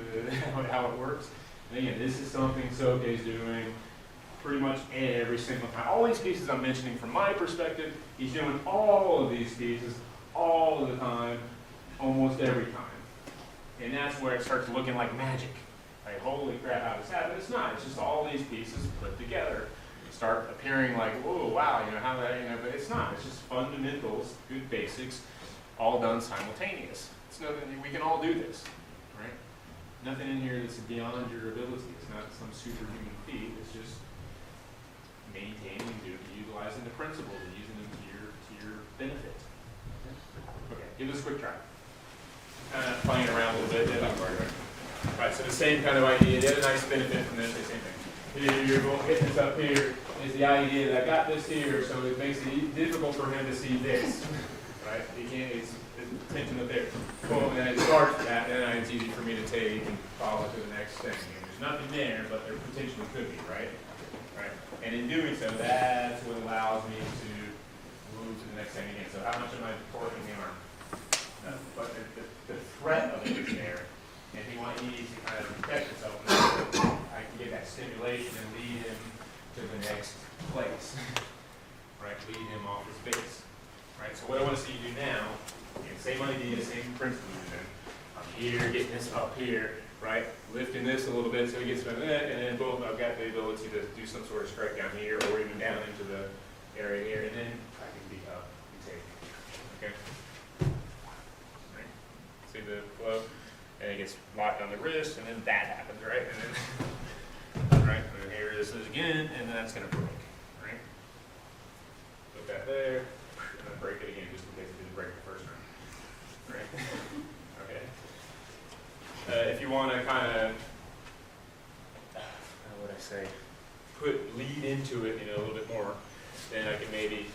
how it works? And again, this is something Soke's doing pretty much every single time. All these pieces I'm mentioning from my perspective, he's doing all of these pieces all of the time, almost every time. And that's where it starts looking like magic. Like, holy crap, how does this happen? It's not. It's just all these pieces put together. Start appearing like, whoa, wow, you know, how that, you know, but it's not. It's just fundamentals, good basics, all done simultaneous. It's nothing, we can all do this, right? Nothing in here that's beyond your ability. It's not some superhuman feat. It's just maintaining and utilizing the principles and using them to your benefit. Okay, give this a quick try. Playing around a little bit. Right, so the same kind of idea. The other nice benefit from this is the same thing. You're going to hit this up here is the idea that I got this here, so it makes it difficult for him to see this, right? He can't, it's attention up there. Boom, and then it starts that, and then it's easy for me to take and follow to the next thing. And there's nothing there, but there potentially could be, right? Right? And in doing so, that's what allows me to move to the next thing again. So how much am I torquing the arm? No, but the threat of it is there. And he needs to kind of protect himself. I can get that stimulation and lead him to the next place, right? Lead him off his base, right? So what I want to see you do now, again, same idea, same principle. I'm here, getting this up here, right? Lifting this a little bit so he gets about that, and then boom, I've got the ability to do some sort of strike down here or even down into the area here, and then I can be up and take, okay? Right? See the flow? And it gets locked on the wrist, and then that happens, right? And then, right, and then here this is again, and then that's going to break, right? Put that there, and then break it again, just in case it didn't break the first time, right? Okay. If you want to kind of, how would I say, lead into it, you know, a little bit more, then I can maybe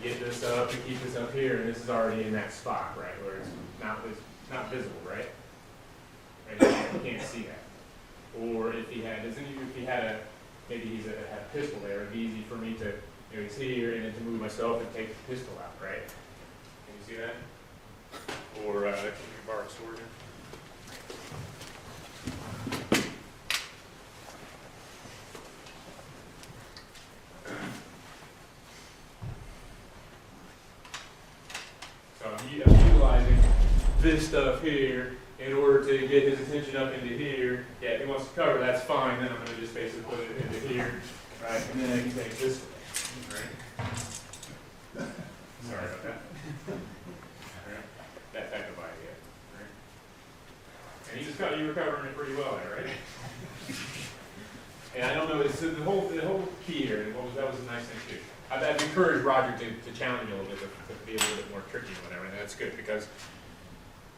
get this up and keep this up here, and this is already in that spot, right, where it's not visible, right? You can't see that. Or if he had, maybe he's had a pistol there, it'd be easy for me to, you know, he's here and then to move myself and take the pistol out, right? Can you see that? Or can you borrow a sword here? I'm utilizing this stuff here in order to get his attention up into here. Yeah, if he wants to cover, that's fine. Then I'm going to just basically put it into here, right? And then I can take this way, right? Sorry about that. Right? That type of idea, right? And you were covering it pretty well there, right? And I don't know, it's the whole key here, and that was a nice thing too. I've encouraged Roger to challenge me a little bit, to be a little bit more tricky and whatever, and that's good, because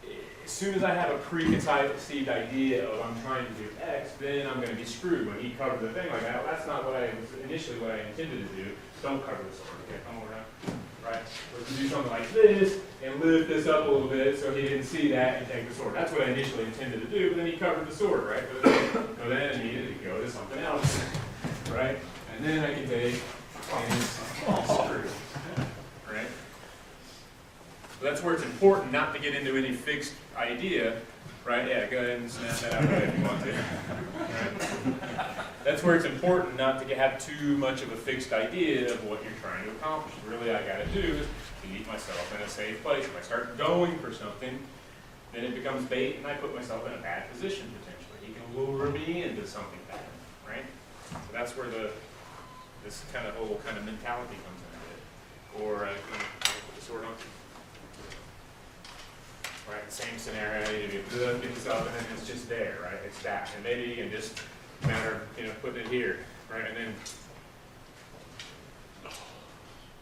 as soon as I have a preconceived idea of I'm trying to do X, then I'm going to be screwed when he covers the thing like that. Well, that's not what I intended to do. Don't cover this over. Okay, come around. Right? Or to do something like this and lift this up a little bit so he didn't see that and take the sword. That's what I initially intended to do, but then he covered the sword, right? But then I needed to go to something else, right? And then I can take and screw, right? So that's where it's important not to get into any fixed idea, right? Yeah, go ahead and snap that out if you want to. Right? That's where it's important not to have too much of a fixed idea of what you're trying to accomplish. Really, I got to do is keep myself in a safe place. If I start going for something, then it becomes bait, and I put myself in a bad position potentially. He can lure me into something bad, right? So that's where this kind of whole kind of mentality comes into it. Or put the sword on. Right, same scenario. You lift this up, and then it's just there, right? It's that, and maybe you can just matter of putting it here, right, and then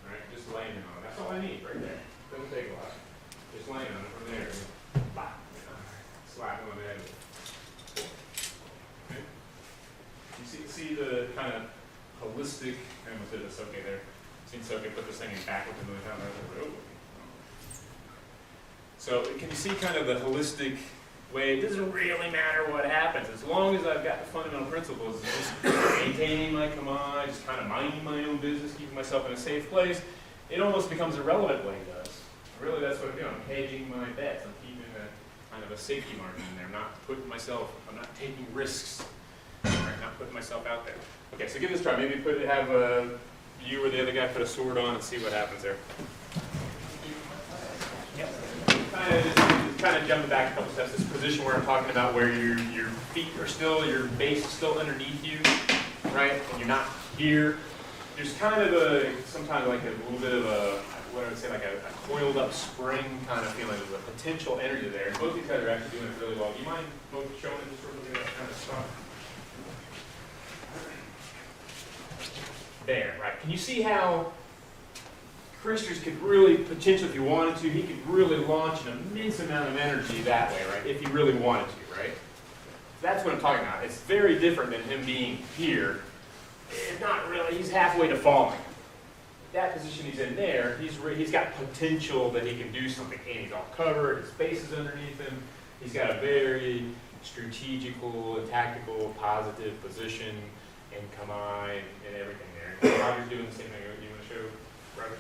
right, just laying on it. That's all I need right there. Doesn't take a lot. Just laying on it from there, and bop, slap on the head. Okay. You see the kind of holistic. I almost did this. Okay, there. So okay, put this thing in backwards and move down the road. So can you see kind of the holistic way? It doesn't really matter what happens as long as I've got the fundamental principles of just maintaining my command, just kind of minding my own business, keeping myself in a safe place. It almost becomes irrelevant what he does. Really, that's what I'm doing. I'm hedging my bets. I'm keeping a kind of a safety margin in there. I'm not taking risks. Right? Not putting myself out there. Okay, so give this a try. Maybe have you or the other guy put a sword on and see what happens there. Kind of jumping back a couple steps. This position where I'm talking about where your feet are still, your base is still underneath you, right? And you're not here. There's kind of sometimes like a little bit of what I would say like a coiled up spring kind of feeling. There's a potential energy there. And both these guys are actually doing it really well. Do you mind both showing it just sort of that kind of stuff? There, right? Can you see how Christers could really, potentially, if he wanted to, he could really launch an immense amount of energy that way, right? If he really wanted to, right? That's what I'm talking about. It's very different than him being here. It's not really, he's halfway to falling. That position he's in there, he's got potential that he can do something, and he's all covered, his base is underneath him. He's got a very strategical and tactical, positive position and command and everything there. Roger's doing the same thing. You want to show Roger?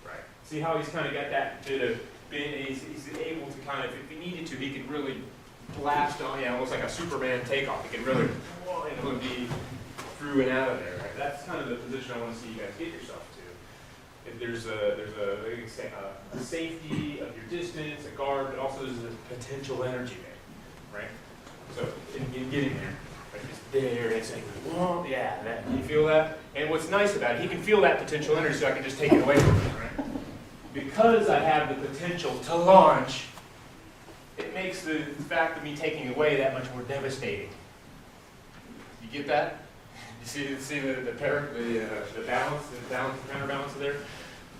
Right. See how he's kind of got that bit of he's able to kind of, if he needed to, he could really blast on, almost like a Superman takeoff. He can really, and it would be through and out of there. Right? That's kind of the position I want to see you guys get yourself to. If there's a safety of your distance, a guard, but also there's a potential energy there, right? So in getting there. It's there, it's like, whoa, yeah, you feel that? And what's nice about it, he can feel that potential energy, so I can just take it away from him, right? Because I have the potential to launch, it makes the fact of me taking away that much more devastating. You get that? You see the balance, and counterbalance there,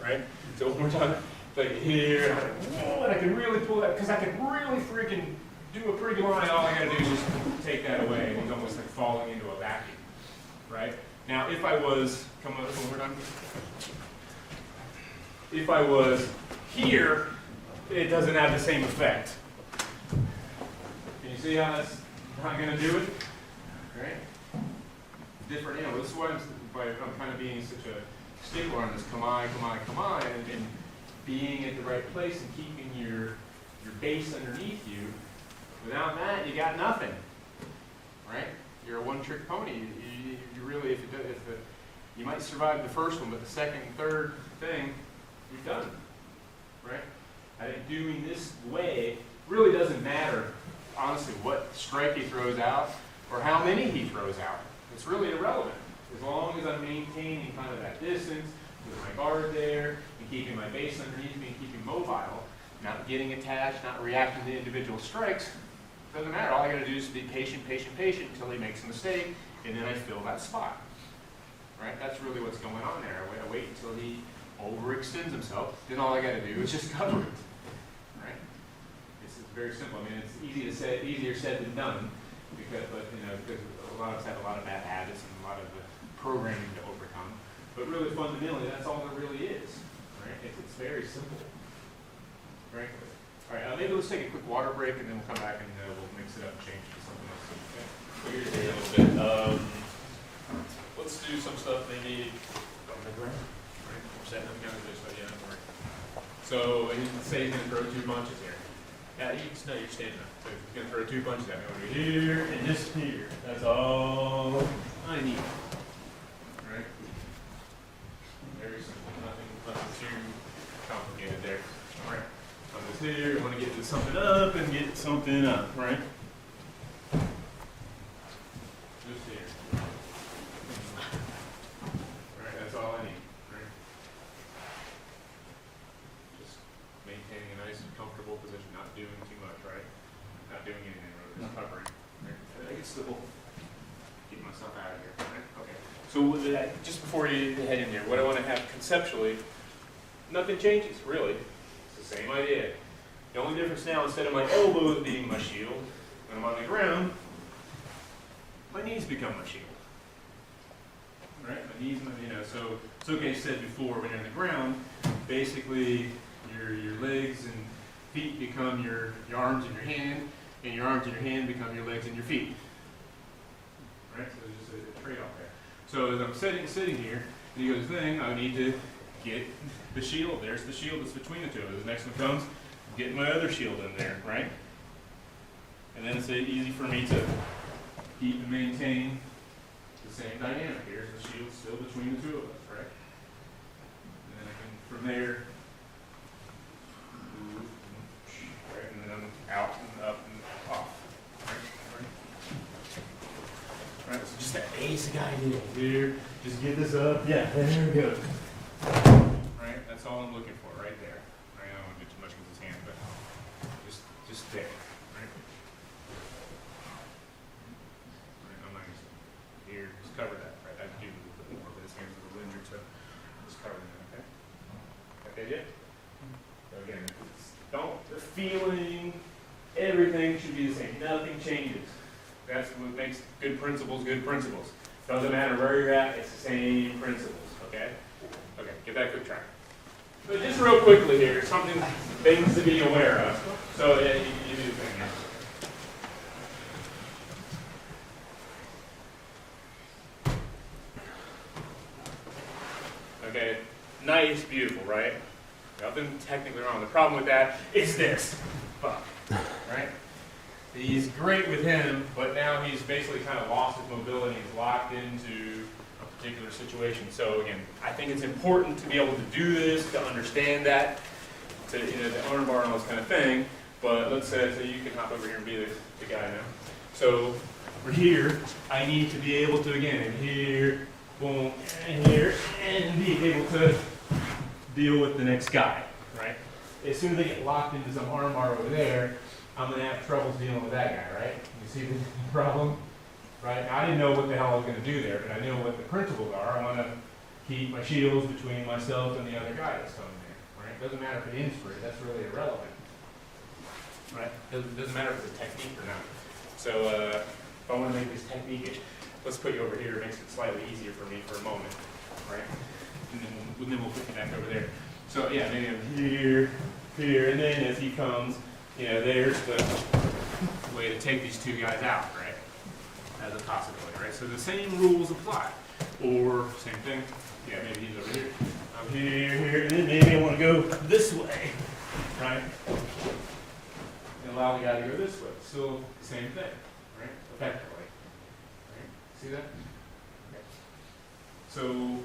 right? So one more time, like here, and I can really pull that, because I can really freaking do a pretty good line. All I got to do is just take that away, and he's almost like falling into a vacuum, right? Now, if I was, come on, one more time. If I was here, it doesn't have the same effect. Can you see how that's not going to do it? Right? Different, this is why I'm kind of being such a stickler on this come on, and being at the right place and keeping your base underneath you. Without that, you got nothing, right? You're a one-trick pony. You really, you might survive the first one, but the second and third thing, you're done, right? I think doing this way really doesn't matter, honestly, what strike he throws out or how many he throws out. It's really irrelevant. As long as I'm maintaining kind of that distance with my guard there and keeping my base underneath me and keeping mobile, not getting attached, not reacting to individual strikes, doesn't matter. All I gotta do is be patient, patient, patient until he makes a mistake, and then I fill that spot. Right? That's really what's going on there. I wait until he overextends himself, then all I gotta do is just cover it. Right? It's very simple. I mean, it's easier said than done, because a lot of us have a lot of bad habits and a lot of programming to overcome. But really, fundamentally, that's all there really is. Right? It's very simple. Right? All right, maybe let's take a quick water break, and then we'll come back and we'll mix it up and change it to something else. Okay. So here's a little bit. Let's do some stuff maybe on the ground. Right? We're setting up kind of this way, yeah, don't worry. So let's say he's going to throw 2 bunches here. Yeah, you're standing up. So he's going to throw 2 bunches at me over here and just here. That's all I need. Right? Very simple. Nothing too complicated there. All right. I'm just here, you want to get something up and get something up, right? Just here. Right, that's all I need, right? Just maintaining a nice and comfortable position, not doing too much, right? Not doing anything, really, just covering. Right? I can still get myself out of here, right? Okay. So just before you head in here, what I want to have conceptually, nothing changes, really. Same idea. The only difference now, instead of my elbows being my shield, when I'm on the ground, my knees become my shield. Right? My knees, so Soke said before, when you're on the ground, basically your legs and feet become your arms and your hand, and your arms and your hand become your legs and your feet. Right? So there's just a trade-off there. So as I'm sitting here, and he goes, I need to get the shield. There's the shield that's between the two of us. The next one comes, get my other shield in there, right? And then it's easy for me to keep and maintain the same dynamic. Here's the shield still between the two of us, right? And then I can, from there, move, right? And then I'm out and up and off, right? Right, so just that basic idea here. Just get this up. Yeah, there we go. Right, that's all I'm looking for, right there. I don't want to do too much with his hand, but just there, right? Right, I'm not going to here, just cover that, right? I do a little bit more, but his hand's a little injured, so just cover that, okay? Okay, yeah? So again, the feeling, everything should be the same. Nothing changes. That's what makes good principles good principles. Doesn't matter where you're at, it's the same principles, okay? Okay, get that quick track. So just real quickly here, things to be aware of. So yeah, you do the thing here. Okay, nice, beautiful, right? Nothing technically wrong. The problem with that is this. Fuck, right? He's great with him, but now he's basically kind of lost his mobility. He's locked into a particular situation. So again, I think it's important to be able to do this, to understand that, to the arm bar and all this kind of thing. But let's say so you can hop over here and be the guy now. So we're here. I need to be able to again here, boom, and here, and be able to deal with the next guy, right? As soon as I get locked into some arm bar over there, I'm going to have troubles dealing with that guy, right? You see the problem? Right? Now, I didn't know what the hell I was going to do there, but I know what the principles are. I want to keep my shields between myself and the other guy that's coming there, right? It doesn't matter if it ends free. That's really irrelevant, right? It doesn't matter if it's a technique or not. So if I want to make this technique, let's put you over here. It makes it slightly easier for me for a moment, right? And then we'll put you back over there. So yeah, maybe I'm here, and then as he comes, there's the way to take these two guys out, right? As a possibility, right? So the same rules apply. Or, same thing, yeah, maybe he's over here. I'm here, and then maybe I want to go this way, right? And allow the guy to go this way. Still the same thing, right? Effectively. Right? See that? Okay. So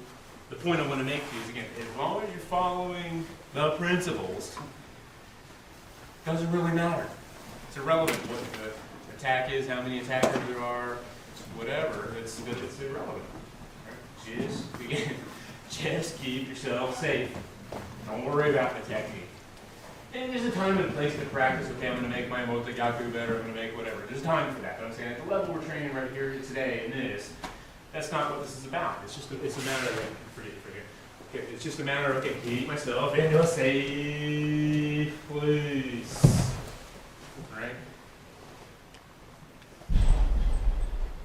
the point I want to make is, again, as long as you're following the principles, doesn't really matter. It's irrelevant what the attack is, how many attackers there are, whatever. It's irrelevant. Right? Just keep yourself safe. Don't worry about the technique. And there's a time and place to practice. Okay, I'm going to make my motogaku better. I'm going to make whatever. There's time for that. But I'm saying at the level we're training right here today in this, that's not what this is about. It's just it's a matter of okay, it's just a matter of okay, keep myself in a safe place. All right.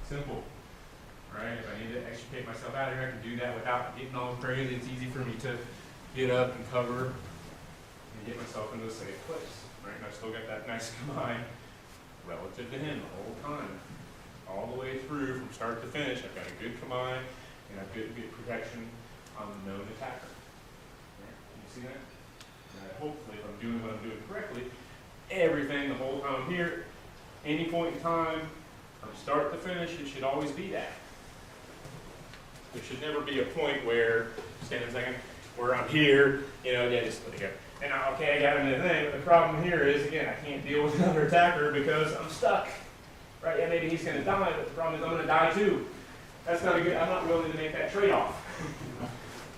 Simple. Right? If I need to extricate myself out of here, I can do that without getting all crazy. It's easy for me to get up and cover and get myself into a safe place. Right? And I've still got that nice combine relative to him the whole time. All the way through from start to finish, I've got a good combine and I've good protection on the known attacker. Right? Can you see that? Hopefully, if I'm doing what I'm doing correctly, everything the whole time I'm here, any point in time, from start to finish, it should always be that. There should never be a point where, stand a second, where I'm here, you know, yeah, just let it go. And okay, I got him in the thing, but the problem here is, again, I can't deal with another attacker because I'm stuck. Right, yeah, maybe he's going to die, but the problem is I'm going to die too. That's not a good, I'm not willing to make that trade-off.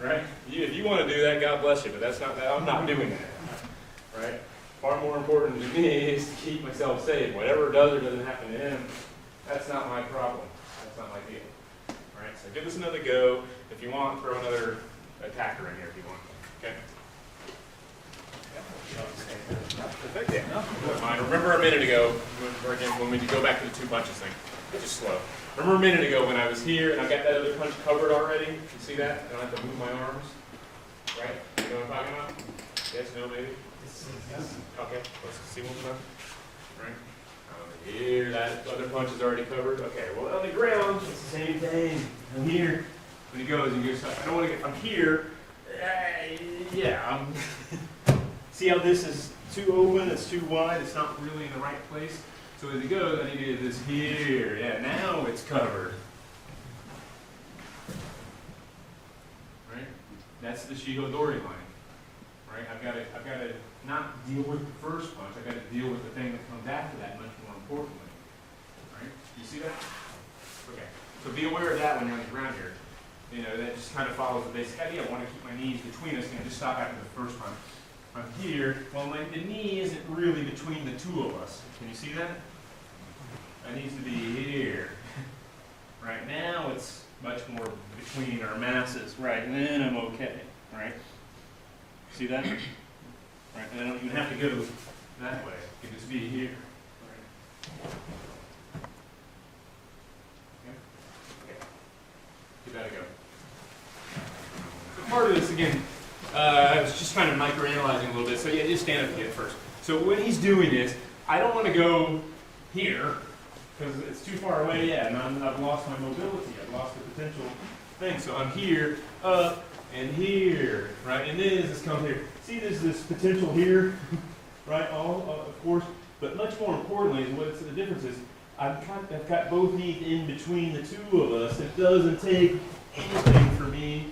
Right? If you want to do that, God bless you, but that's not that, I'm not doing that. Right? Far more important to me is to keep myself safe. Whatever does or doesn't happen to him, that's not my problem. That's not my deal. All right, so give this another go. If you want, throw another attacker in here if you want. Okay? Perfect. Yeah. Remember a minute ago, when we go back to the 2 punches thing, just slow. Remember a minute ago when I was here and I got that other punch covered already? You see that? I don't have to move my arms. Right? You know what I'm talking about? Yes, no, maybe? Yes. Okay, let's see one more time. Right? Here, that other punch is already covered. Okay, well on the ground, it's the same thing. I'm here. When he goes, I don't want to get, I'm here. Yeah, see how this is too open, it's too wide, it's not really in the right place. So as he goes, I need to get this here. Yeah, now it's covered. Right? That's the Shihodori line. Right? I've got to not deal with the first punch, I've got to deal with the thing that comes after that much more importantly. Right? You see that? Okay. So be aware of that when you're on the ground here. You know, that just kind of follows the basic idea. I want to keep my knees between us and just stop after the first punch. I'm here, well the knee isn't really between the two of us. Can you see that? That needs to be here. Right now it's much more between our masses. Right, and then I'm okay. Right? See that? Right, and I don't even have to go that way. It can just be here. Right. Okay. Give that a go. So part of this again, I was just kind of microanalyzing a little bit, so yeah, just stand up again first. So when he's doing this, I don't want to go here, because it's too far away yet, and I've lost my mobility, I've lost the potential thing. So I'm here, up, and here, right? And then this comes here. See, there's this potential here, right? Of course, but much more importantly, is what's the difference is, I've got both knees in between the two of us. It doesn't take anything for me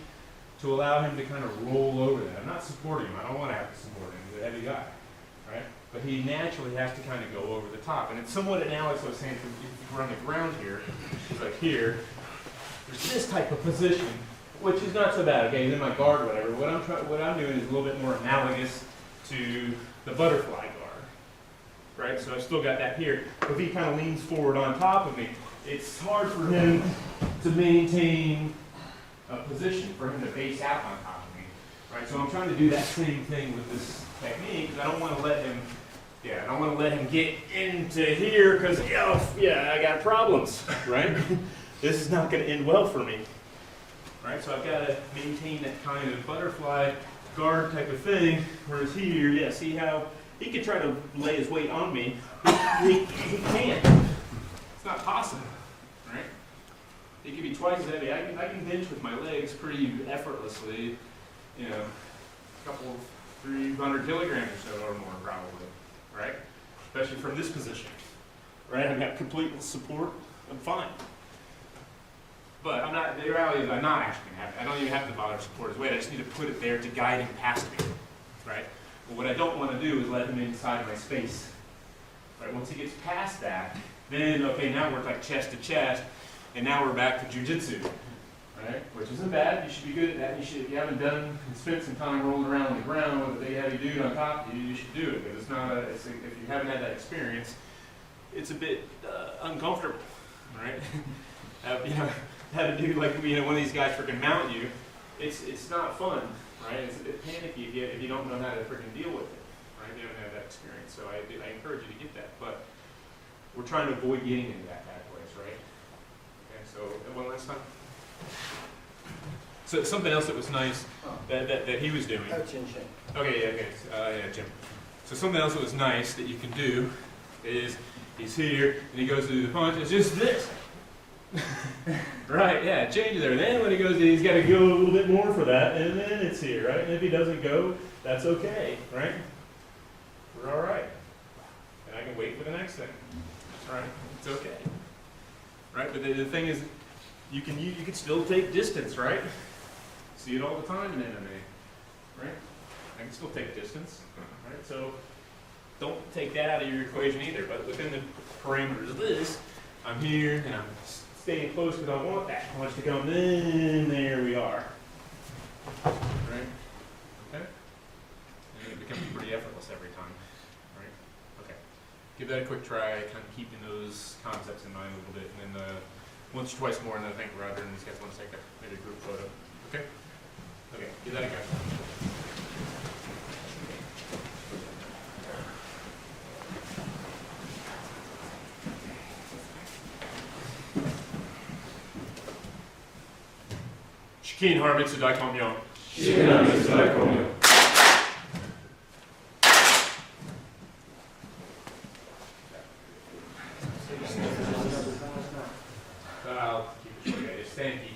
to allow him to kind of roll over that. I'm not supporting him. I don't want to have to support him. He's a heavy guy, right? But he naturally has to kind of go over the top. And it's somewhat analogous to what I was saying, if we're on the ground here, like here, there's this type of position, which is not so bad. Okay, he's in my guard or whatever. What I'm doing is a little bit more analogous to the butterfly guard, right? So I've still got that here. If he kind of leans forward on top of me, it's hard for him to maintain a position for him to base out on top of me, right? So I'm trying to do that same thing with this technique because I don't want to let him, I don't want to let him get into here because, I got problems, right? This is not going to end well for me, right? So I've got to maintain that kind of butterfly guard type of thing, whereas here, see how he could try to lay his weight on me, he can't. It's not possible, right? It could be twice as heavy. I can bench with my legs pretty effortlessly, a couple, 300 kilograms or so or more probably, right? Especially from this position, right? I've got complete support, I'm fine. But I'm not, the reality is I'm not actually going to have it. I don't even have to bother to support his weight. I just need to put it there to guide him past me, right? But what I don't want to do is let him inside my space. Right? Once he gets past that, then, okay, now we're like chest to chest, and now we're back to jujitsu, right? Which isn't bad. You should be good at that. You should, if you haven't done and spent some time rolling around on the ground with a big heavy dude on top of you, you should do it, because it's not if you haven't had that experience, it's a bit uncomfortable, right? You know, have a dude like, you know, one of these guys freaking mount you, it's not fun, right? It's a bit panicky if you don't know how to freaking deal with it, right? You don't have that experience, so I encourage you to get that, but we're trying to avoid getting into that bad place, right? Okay, so one last time. So something else that was nice that he was doing. Oh, chin chin. Okay, yeah, okay, yeah, Jim. So something else that was nice that you can do is he's here and he goes to do the punch. It's just this. Right, yeah, change it there. Then when he goes, he's got to go a little bit more for that, and then it's here, right? And if he doesn't go, that's okay, right? We're all right. And I can wait for the next thing. Right? It's okay. Right? But the thing is, you can still take distance, right? See it all the time in MMA, right? I can still take distance, right? So don't take that out of your equation either. But within the parameters of this, I'm here and I'm staying close because I want that punch to come. Then there we are, right? Okay. And it becomes pretty effortless every time, right? Okay. Give that a quick try, kind of keeping those concepts in mind a little bit, and then once or twice more, and then I think Roger and these guys want to take maybe a group photo. Okay? Okay, give that a go. Shikin Harmitsu Daikomyo. Shikin Harmitsu Daikomyo. I'll keep it short, guys. Thank you.